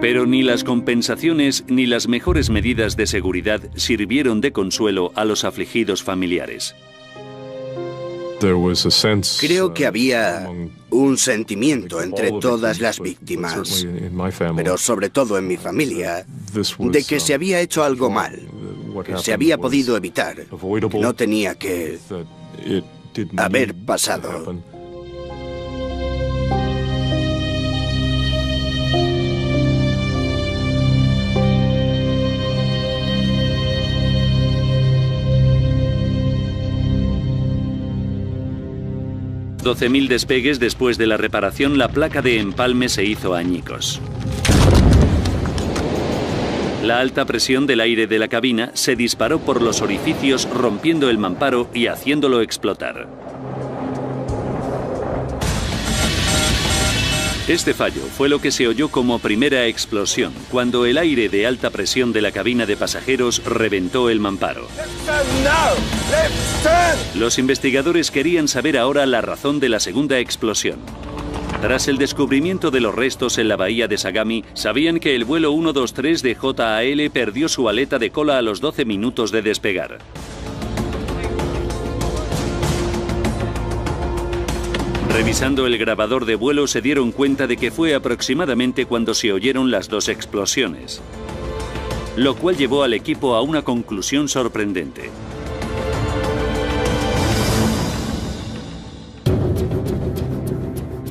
Pero ni las compensaciones ni las mejores medidas de seguridad sirvieron de consuelo a los afligidos familiares. Creo que había un sentimiento entre todas las víctimas, pero sobre todo en mi familia, de que se había hecho algo mal, que se había podido evitar, que no tenía que haber pasado. $12.000 despegues después de la reparación, la placa de empalme se hizo añicos. La alta presión del aire de la cabina se disparó por los orificios, rompiendo el mamparo y haciéndolo explotar. Este fallo fue lo que se oyó como primera explosión, cuando el aire de alta presión de la cabina de pasajeros reventó el mamparo. Los investigadores querían saber ahora la razón de la segunda explosión. Tras el descubrimiento de los restos en la bahía de Sagami, sabían que el vuelo 123 de JAL perdió su aleta de cola a los 12 minutos de despegar. Revisando el grabador de vuelo se dieron cuenta de que fue aproximadamente cuando se oyeron las dos explosiones, lo cual llevó al equipo a una conclusión sorprendente.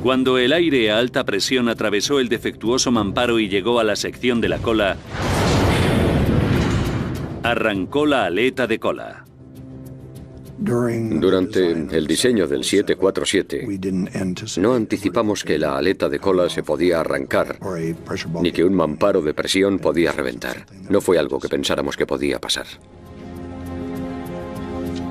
Cuando el aire a alta presión atravesó el defectuoso mamparo y llegó a la sección de la cola, arrancó la aleta de cola. Durante el diseño del 747, no anticipamos que la aleta de cola se podía arrancar, ni que un mamparo de presión podía reventar. No fue algo que pensáramos que podía pasar.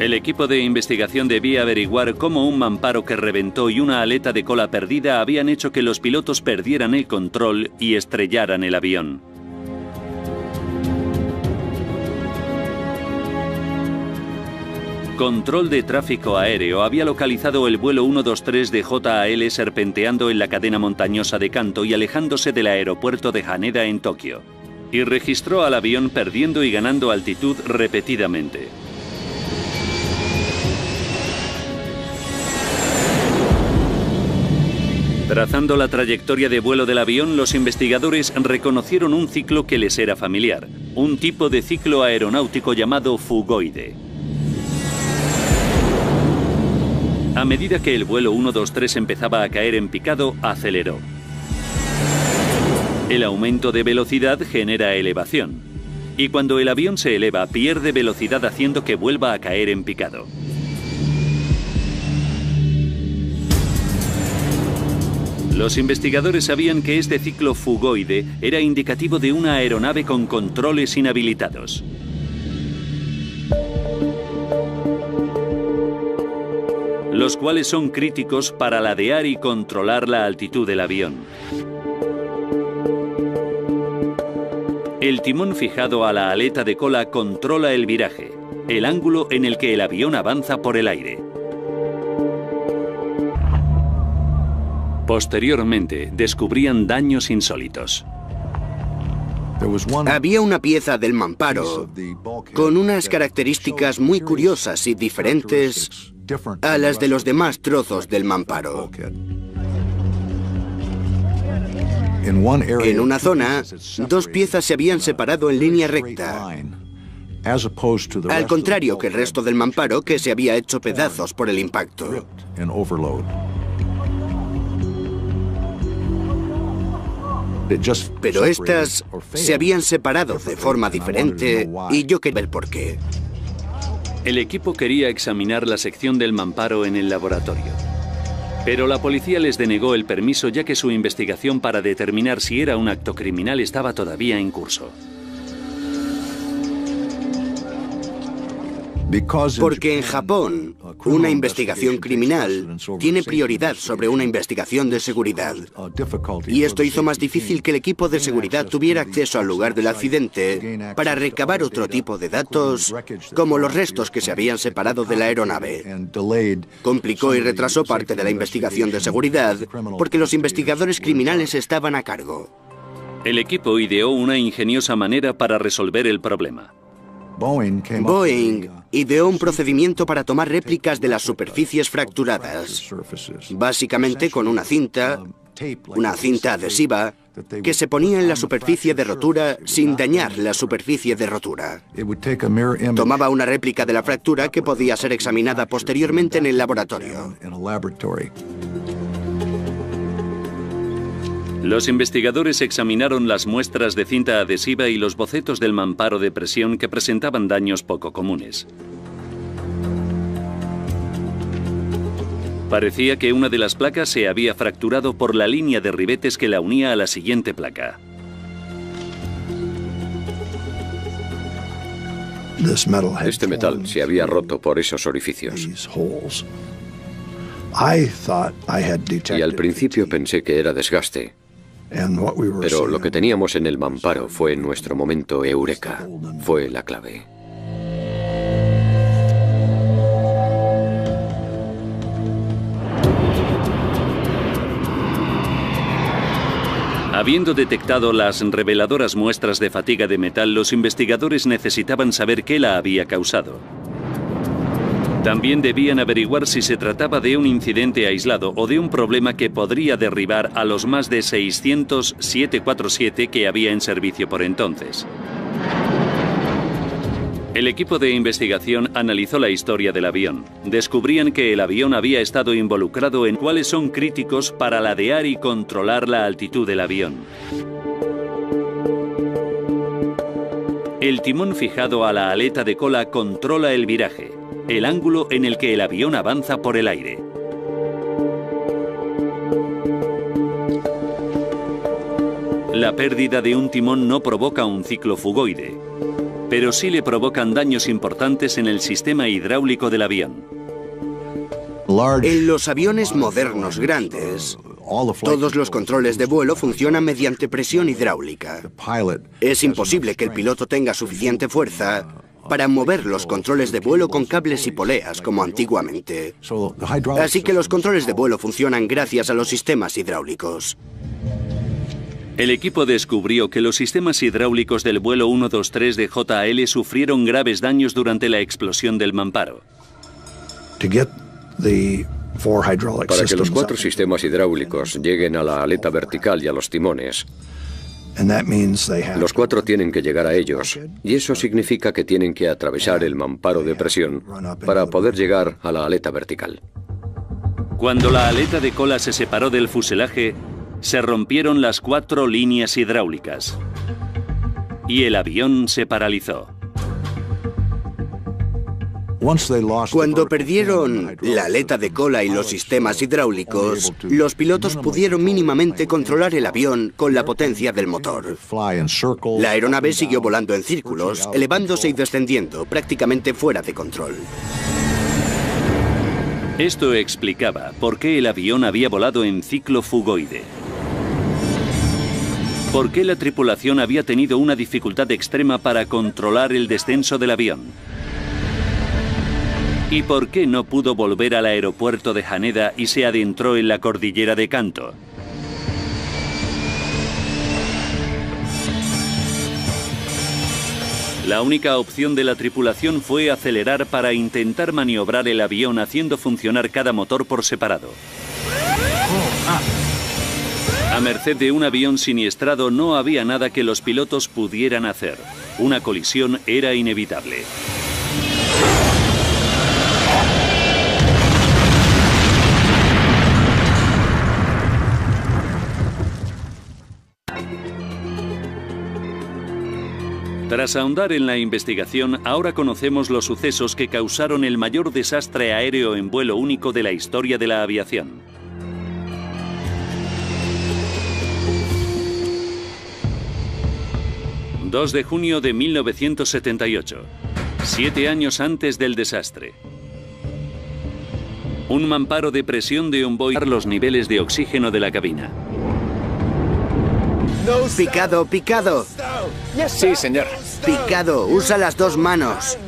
El equipo de investigación debía averiguar cómo un mamparo que reventó y una aleta de cola perdida habían hecho que los pilotos perdieran el control y estrellaran el avión. Control de Tráfico Aéreo había localizado el vuelo 123 de JAL serpenteando en la cadena montañosa de Kanto y alejándose del aeropuerto de Haneda en Tokio, y registró al avión perdiendo y ganando altitud repetidamente. Trazando la trayectoria de vuelo del avión, los investigadores reconocieron un ciclo que les era familiar, un tipo de ciclo aeronáutico llamado fugoide. A medida que el vuelo 123 empezaba a caer en picado, aceleró. El aumento de velocidad genera elevación, y cuando el avión se eleva, pierde velocidad haciendo que vuelva a caer en picado. Los investigadores sabían que este ciclo fugoide era indicativo de una aeronave con controles inhabilitados. Los cuales son críticos para ladear y controlar la altitud del avión. El timón fijado a la aleta de cola controla el viraje, el ángulo en el que el avión avanza por el aire. Posteriormente, descubrían daños insólitos. Había una pieza del mamparo con unas características muy curiosas y diferentes a las de los demás trozos del mamparo. En una zona, dos piezas se habían separado en línea recta, al contrario que el resto del mamparo, que se había hecho pedazos por el impacto. Pero estas se habían separado de forma diferente y yo quería ver por qué. El equipo quería examinar la sección del mamparo en el laboratorio, pero la policía les denegó el permiso ya que su investigación para determinar si era un acto criminal estaba todavía en curso. Porque en Japón, una investigación criminal tiene prioridad sobre una investigación de seguridad. Y esto hizo más difícil que el equipo de seguridad tuviera acceso al lugar del accidente para recabar otro tipo de datos, como los restos que se habían separado de la aeronave. Complicó y retrasó parte de la investigación de seguridad porque los investigadores criminales estaban a cargo. El equipo ideó una ingeniosa manera para resolver el problema. Boeing ideó un procedimiento para tomar réplicas de las superficies fracturadas, básicamente con una cinta adhesiva, que se ponía en la superficie de rotura sin dañar la superficie de rotura. Tomaba una réplica de la fractura que podía ser examinada posteriormente en el laboratorio. Los investigadores examinaron las muestras de cinta adhesiva y los bocetos del mamparo de presión que presentaban daños poco comunes. Parecía que una de las placas se había fracturado por la línea de ribetes que la unía a la siguiente placa. Este metal se había roto por esos orificios. Y al principio pensé que era desgaste. Pero lo que teníamos en el mamparo fue nuestro momento eureka. Fue la clave. Habiendo detectado las reveladoras muestras de fatiga de metal, los investigadores necesitaban saber qué la había causado. También debían averiguar si se trataba de un incidente aislado o de un problema que podría derribar a los más de 600 747 que había en servicio por entonces. El equipo de investigación analizó la historia del avión. Descubrían que el avión había estado involucrado en cuáles son críticos para ladear y controlar la altitud del avión. El timón fijado a la aleta de cola controla el viraje, el ángulo en el que el avión avanza por el aire. La pérdida de un timón no provoca un ciclo fugoide, pero sí le provocan daños importantes en el sistema hidráulico del avión. En los aviones modernos grandes, todos los controles de vuelo funcionan mediante presión hidráulica. Es imposible que el piloto tenga suficiente fuerza para mover los controles de vuelo con cables y poleas como antiguamente. Así que los controles de vuelo funcionan gracias a los sistemas hidráulicos. El equipo descubrió que los sistemas hidráulicos del vuelo 123 de JAL sufrieron graves daños durante la explosión del mamparo. Para que los 4 sistemas hidráulicos lleguen a la aleta vertical y a los timones, los 4 tienen que llegar a ellos, y eso significa que tienen que atravesar el mamparo de presión para poder llegar a la aleta vertical. Cuando la aleta de cola se separó del fuselaje, se rompieron las 4 líneas hidráulicas y el avión se paralizó. Cuando perdieron la aleta de cola y los sistemas hidráulicos, los pilotos pudieron mínimamente controlar el avión con la potencia del motor. La aeronave siguió volando en círculos, elevándose y descendiendo, prácticamente fuera de control. Esto explicaba por qué el avión había volado en ciclo fugoide. ¿Por qué la tripulación había tenido una dificultad extrema para controlar el descenso del avión? ¿Y por qué no pudo volver al aeropuerto de Haneda y se adentró en la cordillera de Kanto? La única opción de la tripulación fue acelerar para intentar maniobrar el avión haciendo funcionar cada motor por separado. A merced de un avión siniestrado no había nada que los pilotos pudieran hacer. Una colisión era inevitable. Tras ahondar en la investigación, ahora conocemos los sucesos que causaron el mayor desastre aéreo en vuelo único de la historia de la aviación. ...2 de junio de 1978, 7 años antes del desastre. Un mamparo de presión de un Boeing los niveles de oxígeno de la cabina. Picado, picado. Sí, señor. Picado, usa las 2 manos.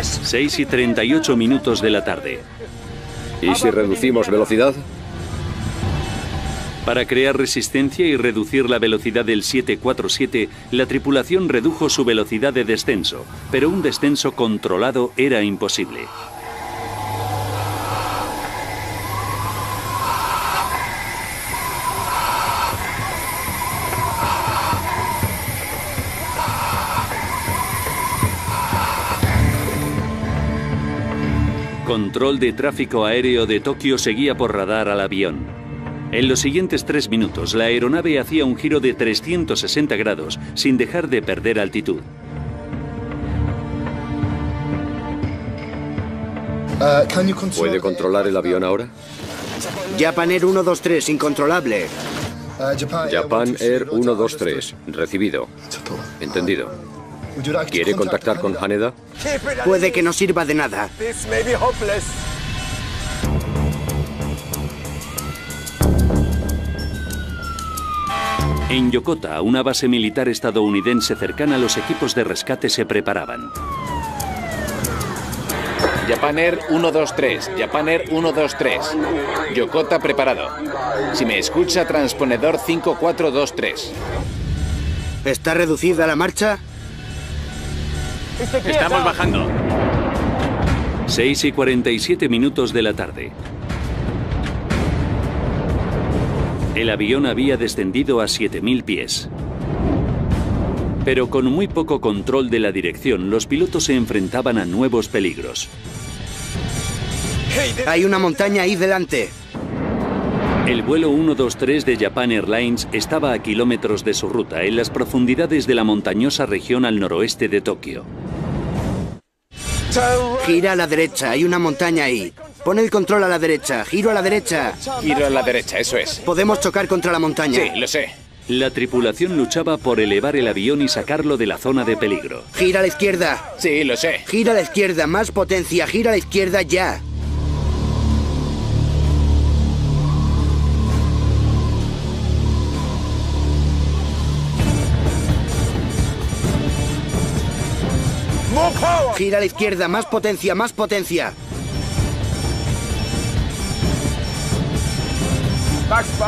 6:38 de la tarde. ¿Y si reducimos velocidad? Para crear resistencia y reducir la velocidad del 747, la tripulación redujo su velocidad de descenso, pero un descenso controlado era imposible. Control de tráfico aéreo de Tokio seguía por radar al avión. En los siguientes 3 minutos, la aeronave hacía un giro de 360 grados sin dejar de perder altitud. ¿Puede controlar el avión ahora? Japan Air 123, incontrolable. Japan Air 123, recibido. Entendido. ¿Quiere contactar con Haneda? Puede que no sirva de nada. En Yokota, una base militar estadounidense cercana, los equipos de rescate se preparaban. Japan Air 123, Japan Air 123. Yokota preparado. Si me escucha, transponedor 5423. ¿Está reducida la marcha? Estamos bajando. 6:47 de la tarde. El avión había descendido a 7000 pies. Pero con muy poco control de la dirección, los pilotos se enfrentaban a nuevos peligros. Hay una montaña ahí delante. El vuelo 123 de Japan Airlines estaba a kilómetros de su ruta, en las profundidades de la montañosa región al noroeste de Tokio. Gira a la derecha, hay una montaña ahí. Pon el control a la derecha, giro a la derecha. Giro a la derecha, eso es. Podemos chocar contra la montaña. Sí, lo sé. La tripulación luchaba por elevar el avión y sacarlo de la zona de peligro. Gira a la izquierda. Sí, lo sé. Gira a la izquierda, más potencia, gira a la izquierda ya. Gira a la izquierda, más potencia, más potencia.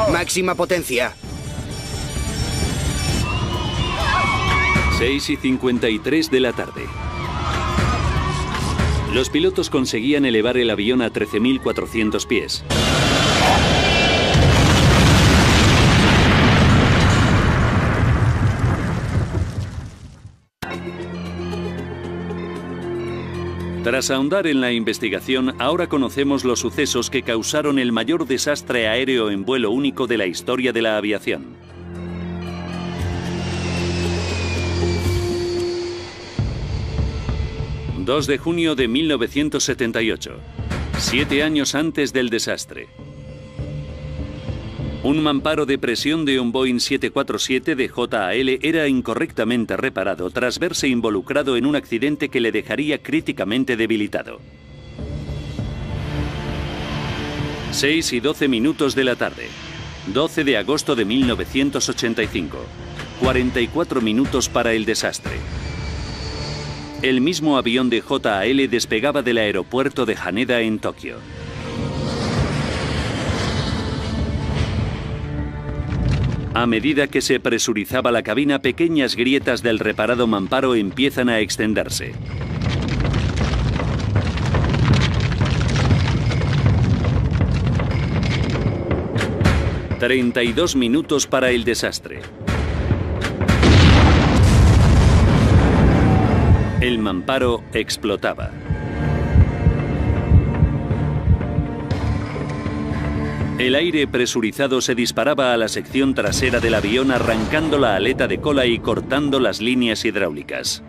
Máxima potencia. 6:53 de la tarde. Los pilotos conseguían elevar el avión a 13.400 pies. Tras ahondar en la investigación, ahora conocemos los sucesos que causaron el mayor desastre aéreo en vuelo único de la historia de la aviación. ...2 de junio de 1978... ...7 años antes del desastre... Un mamparo de presión de un Boeing 747 de JAL era incorrectamente reparado tras verse involucrado en un accidente que le dejaría críticamente debilitado. 6:12 de la tarde, 12 de agosto de 1985. 44 minutos para el desastre. El mismo avión de JAL despegaba del aeropuerto de Haneda en Tokio. A medida que se presurizaba la cabina, pequeñas grietas del reparado mamparo empiezan a extenderse. ...32 minutos para el desastre. El mamparo explotaba. El aire presurizado se disparaba a la sección trasera del avión, arrancando la aleta de cola y cortando las líneas hidráulicas.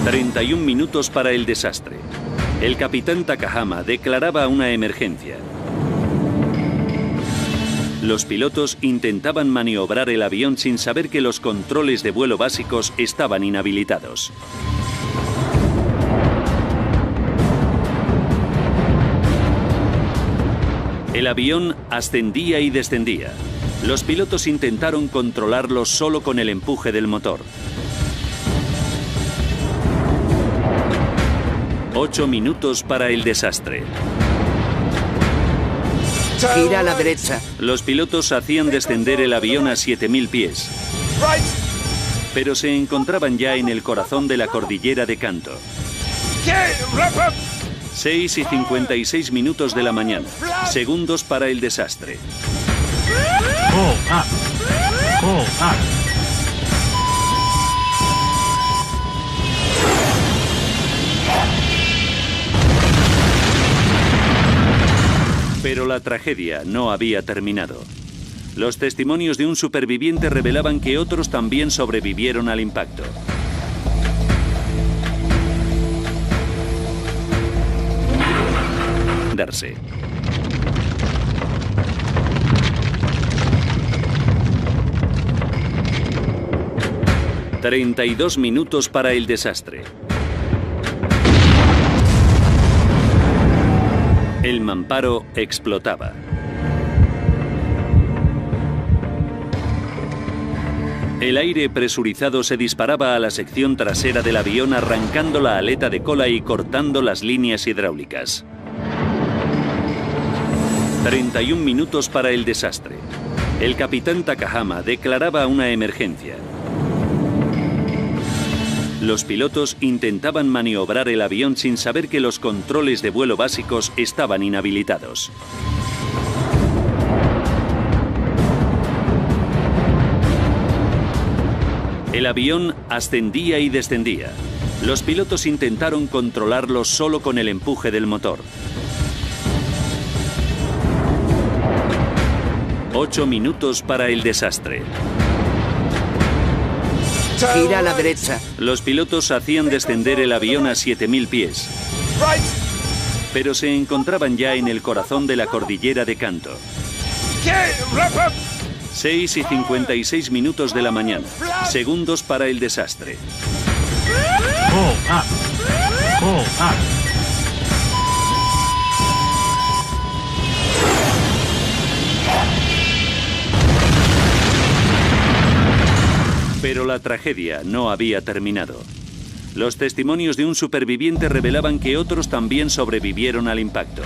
31 minutos para el desastre. El capitán Takahama declaraba una emergencia. Los pilotos intentaban maniobrar el avión sin saber que los controles de vuelo básicos estaban inhabilitados. El avión ascendía y descendía. Los pilotos intentaron controlarlo solo con el empuje del motor. 8 minutos para el desastre. Gira a la derecha. Los pilotos hacían descender el avión a 7.000 pies. Pero se encontraban ya en el corazón de la cordillera de Kanto. 6:56 de la mañana. Segundos para el desastre. Pero la tragedia no había terminado. Los testimonios de un superviviente revelaban que otros también sobrevivieron al impacto. Darse. ...32 minutos para el desastre. El mamparo explotaba. El aire presurizado se disparaba a la sección trasera del avión, arrancando la aleta de cola y cortando las líneas hidráulicas. 31 minutos para el desastre. El capitán Takahama declaraba una emergencia. Los pilotos intentaban maniobrar el avión sin saber que los controles de vuelo básicos estaban inhabilitados. El avión ascendía y descendía. Los pilotos intentaron controlarlo solo con el empuje del motor. 8 minutos para el desastre. Gira a la derecha. Los pilotos hacían descender el avión a 7.000 pies. Pero se encontraban ya en el corazón de la cordillera de Kanto. 6:56 de la mañana. Segundos para el desastre. Pero la tragedia no había terminado. Los testimonios de un superviviente revelaban que otros también sobrevivieron al impacto.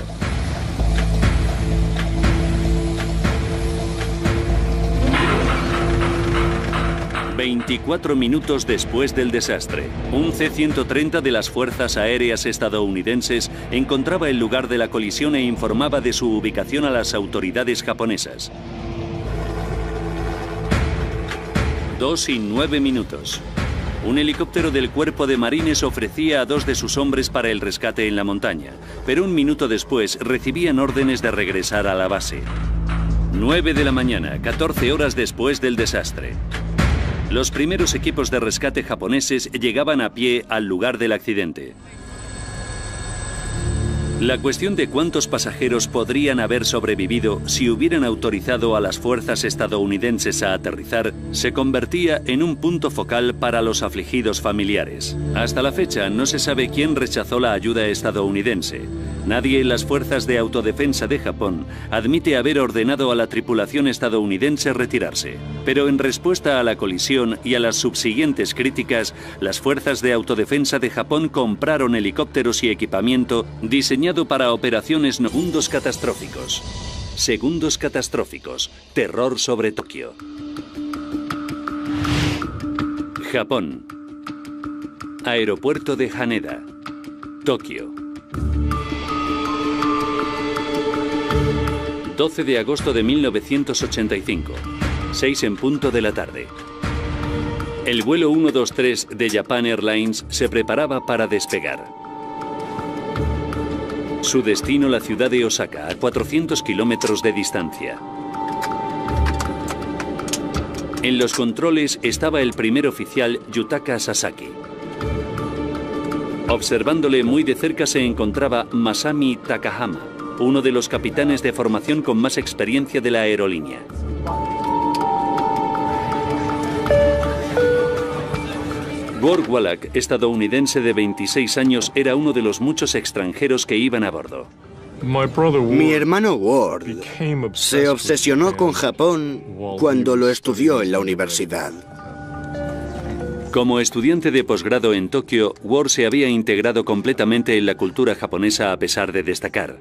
...24 minutos después del desastre, un C-130 de las Fuerzas Aéreas estadounidenses encontraba el lugar de la colisión e informaba de su ubicación a las autoridades japonesas. 2:09 minutos. Un helicóptero del Cuerpo de Marines ofrecía a 2 de sus hombres para el rescate en la montaña, pero un minuto después recibían órdenes de regresar a la base. 9 de la mañana, 14 horas después del desastre. Los primeros equipos de rescate japoneses llegaban a pie al lugar del accidente. La cuestión de cuántos pasajeros podrían haber sobrevivido si hubieran autorizado a las fuerzas estadounidenses a aterrizar se convertía en un punto focal para los afligidos familiares. Hasta la fecha no se sabe quién rechazó la ayuda estadounidense. Nadie en las fuerzas de autodefensa de Japón admite haber ordenado a la tripulación estadounidense retirarse. Pero en respuesta a la colisión y a las subsiguientes críticas, las fuerzas de autodefensa de Japón compraron helicópteros y equipamiento diseñado para operaciones segundos catastróficos. Segundos catastróficos. Terror sobre Tokio. Japón. Aeropuerto de Haneda. Tokio. 12 de agosto de 1985, 6 en punto de la tarde. El vuelo 123 de Japan Airlines se preparaba para despegar. Su destino, la ciudad de Osaka, a 400 kilómetros de distancia. En los controles estaba el primer oficial Yutaka Sasaki. Observándole muy de cerca se encontraba Masami Takahama, uno de los capitanes de formación con más experiencia de la aerolínea. Ward Wallach, estadounidense de 26 años, era uno de los muchos extranjeros que iban a bordo. Mi hermano Ward se obsesionó con Japón cuando lo estudió en la universidad. Como estudiante de posgrado en Tokio, Ward se había integrado completamente en la cultura japonesa a pesar de destacar.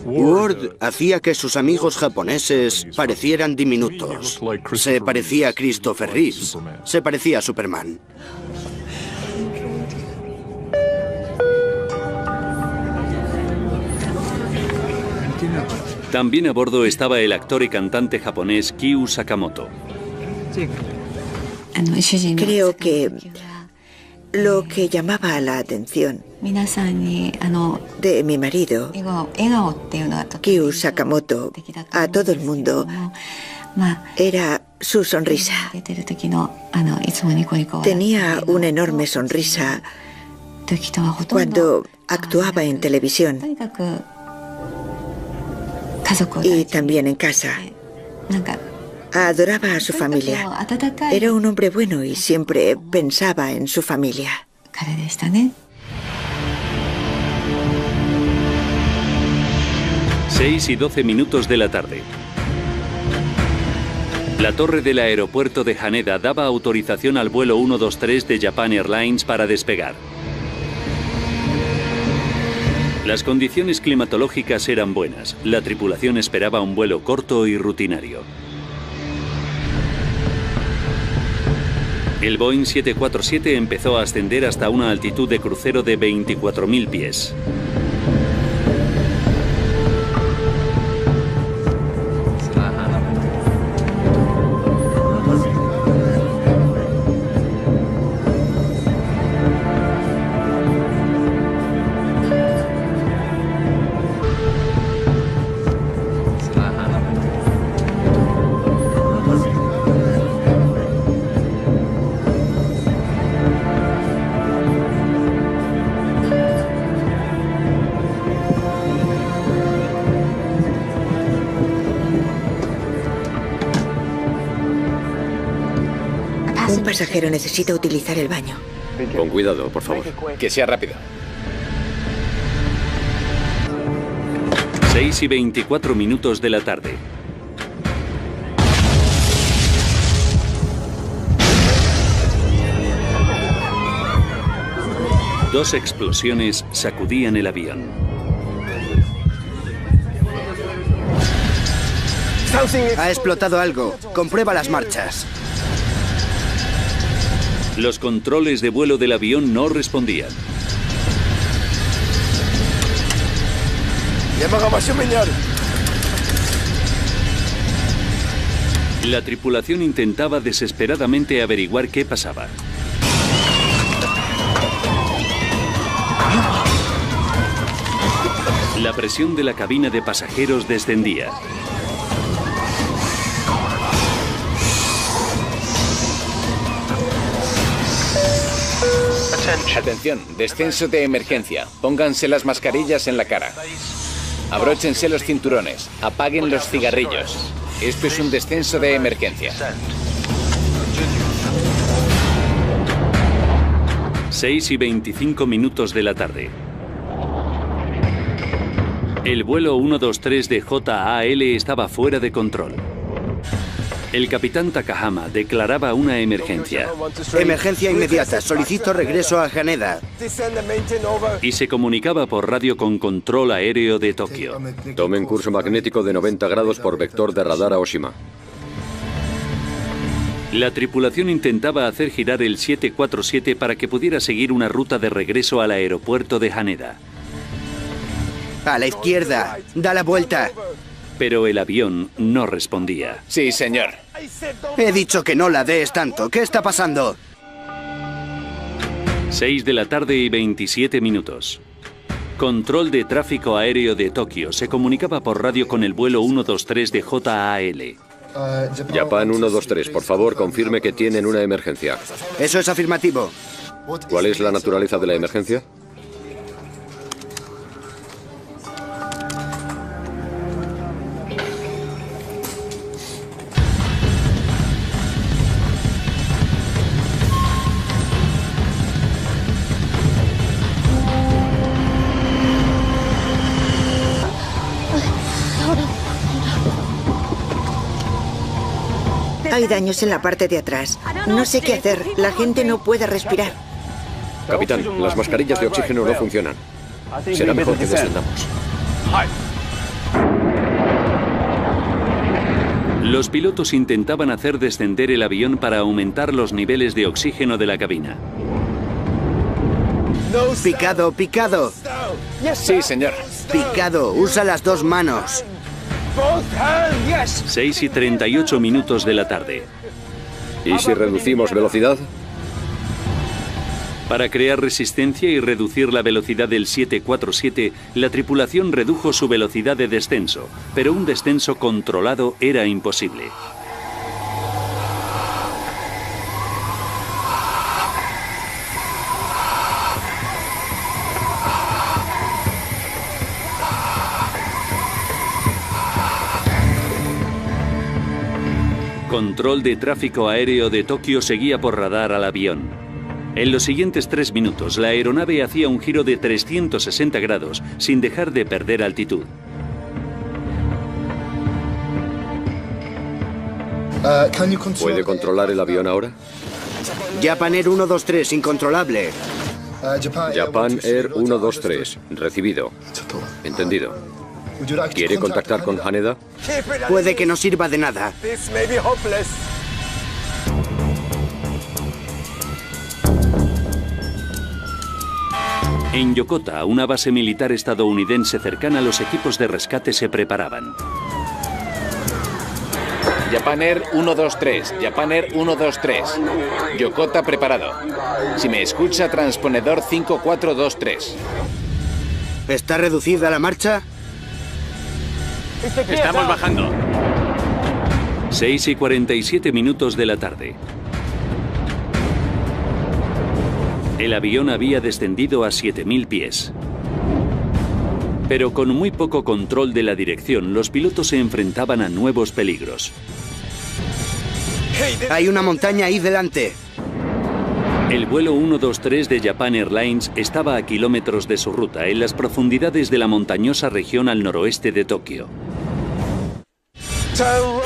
Ward hacía que sus amigos japoneses parecieran diminutos. Se parecía a Christopher Reeve. Se parecía a Superman. También a bordo estaba el actor y cantante japonés Kyu Sakamoto. Creo que lo que llamaba la atención de mi marido, Kyu Sakamoto, a todo el mundo, era su sonrisa. Tenía una enorme sonrisa cuando actuaba en televisión y también en casa. Adoraba a su familia. Era un hombre bueno y siempre pensaba en su familia. 6:12 de la tarde. La torre del aeropuerto de Haneda daba autorización al vuelo 123 de Japan Airlines para despegar. Las condiciones climatológicas eran buenas. La tripulación esperaba un vuelo corto y rutinario. El Boeing 747 empezó a ascender hasta una altitud de crucero de 24.000 pies. Un pasajero necesita utilizar el baño. Con cuidado, por favor. Que sea rápido. 6:24 de la tarde. Dos explosiones sacudían el avión. Ha explotado algo. Comprueba las marchas. Los controles de vuelo del avión no respondían. La tripulación intentaba desesperadamente averiguar qué pasaba. La presión de la cabina de pasajeros descendía. Atención, descenso de emergencia. Pónganse las mascarillas en la cara. Abróchense los cinturones. Apaguen los cigarrillos. Esto es un descenso de emergencia. 6:25 de la tarde. El vuelo 123 de JAL estaba fuera de control. El capitán Takahama declaraba una emergencia. Emergencia inmediata. Solicito regreso a Haneda. Y se comunicaba por radio con control aéreo de Tokio. Tomen curso magnético de 90 grados por vector de radar a Oshima. La tripulación intentaba hacer girar el 747 para que pudiera seguir una ruta de regreso al aeropuerto de Haneda. A la izquierda. Da la vuelta. Pero el avión no respondía. Sí, señor. He dicho que no la des tanto. ¿Qué está pasando? 6:27 Control de tráfico aéreo de Tokio se comunicaba por radio con el vuelo 123 de JAL. Japan 123, por favor, confirme que tienen una emergencia. Eso es afirmativo. ¿Cuál es la naturaleza de la emergencia? Hay daños en la parte de atrás. No sé qué hacer. La gente no puede respirar. Capitán, las mascarillas de oxígeno no funcionan. Será mejor que descendamos. Los pilotos intentaban hacer descender el avión para aumentar los niveles de oxígeno de la cabina. Picado, picado. Sí, señor. Picado, usa las dos manos. 6:38 minutos de la tarde. ¿Y si reducimos velocidad? Para crear resistencia y reducir la velocidad del 747, la tripulación redujo su velocidad de descenso, pero un descenso controlado era imposible. Control de tráfico aéreo de Tokio seguía por radar al avión. En los siguientes 3 minutos, la aeronave hacía un giro de 360 grados sin dejar de perder altitud. ¿Puede controlar el avión ahora? Japan Air 123, incontrolable. Japan Air 123, recibido. Entendido. ¿Quiere contactar con Haneda? Puede que no sirva de nada. En Yokota, una base militar estadounidense cercana, los equipos de rescate se preparaban. Japan Air 123, Japan Air 123. Yokota preparado. Si me escucha, transponedor 5423. ¿Está reducida la marcha? Estamos bajando. 6:47 minutos de la tarde. El avión había descendido a 7.000 pies. Pero con muy poco control de la dirección, los pilotos se enfrentaban a nuevos peligros. Hay una montaña ahí delante. El vuelo 123 de Japan Airlines estaba a kilómetros de su ruta, en las profundidades de la montañosa región al noroeste de Tokio.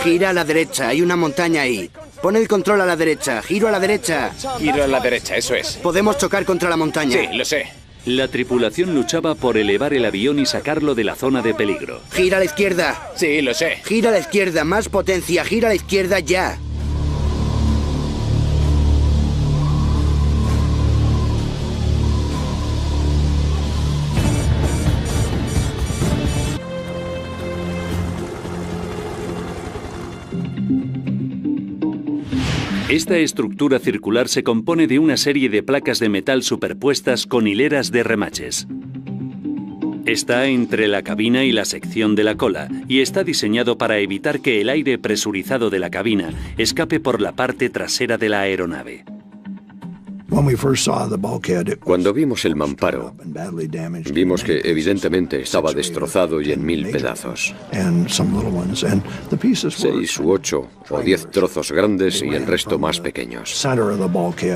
Gira a la derecha, hay una montaña ahí. Pon el control a la derecha, giro a la derecha. Giro a la derecha, eso es. Podemos chocar contra la montaña. Sí, lo sé. La tripulación luchaba por elevar el avión y sacarlo de la zona de peligro. Gira a la izquierda. Sí, lo sé. Gira a la izquierda, más potencia, gira a la izquierda ya. Esta estructura circular se compone de una serie de placas de metal superpuestas con hileras de remaches. Está entre la cabina y la sección de la cola y está diseñado para evitar que el aire presurizado de la cabina escape por la parte trasera de la aeronave. Cuando vimos el mamparo, vimos que evidentemente estaba destrozado y en 1000 pedazos. 6 u 8 o 10 trozos grandes y el resto más pequeños.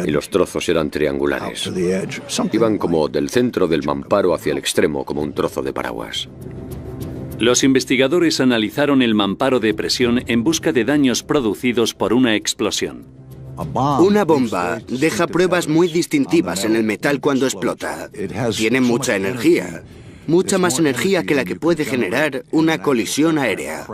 Y los trozos eran triangulares. Iban como del centro del mamparo hacia el extremo, como un trozo de paraguas. Los investigadores analizaron el mamparo de presión en busca de daños producidos por una explosión. Una bomba deja pruebas muy distintivas en el metal cuando explota. Tiene mucha energía, mucha más energía que la que puede generar una colisión aérea.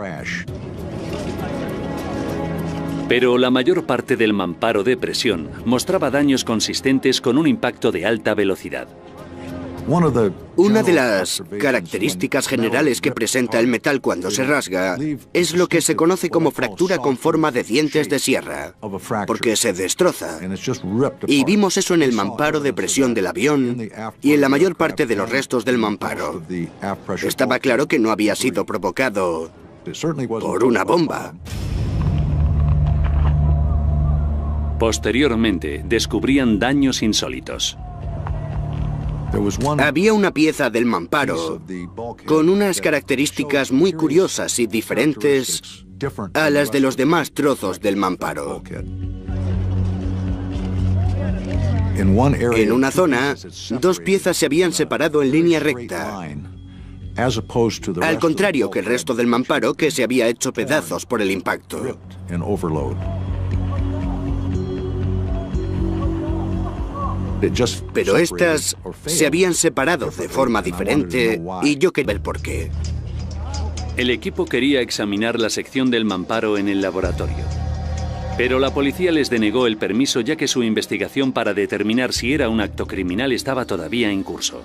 Pero la mayor parte del mamparo de presión mostraba daños consistentes con un impacto de alta velocidad. Una de las características generales que presenta el metal cuando se rasga es lo que se conoce como fractura con forma de dientes de sierra, porque se destroza. Y vimos eso en el mamparo de presión del avión y en la mayor parte de los restos del mamparo. Estaba claro que no había sido provocado por una bomba. Posteriormente, descubrían daños insólitos. Había una pieza del mamparo con unas características muy curiosas y diferentes a las de los demás trozos del mamparo. En una zona, 2 piezas se habían separado en línea recta, al contrario que el resto del mamparo, que se había hecho pedazos por el impacto. Pero estas se habían separado de forma diferente y yo quería ver por qué. El equipo quería examinar la sección del mamparo en el laboratorio. Pero la policía les denegó el permiso ya que su investigación para determinar si era un acto criminal estaba todavía en curso.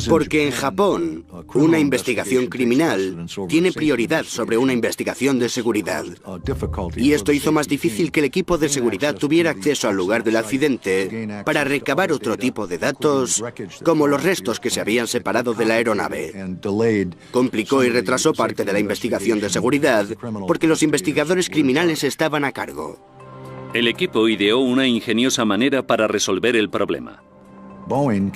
Porque en Japón, una investigación criminal tiene prioridad sobre una investigación de seguridad. Y esto hizo más difícil que el equipo de seguridad tuviera acceso al lugar del accidente para recabar otro tipo de datos, como los restos que se habían separado de la aeronave. Complicó y retrasó parte de la investigación de seguridad porque los investigadores criminales estaban a cargo. El equipo ideó una ingeniosa manera para resolver el problema. Boeing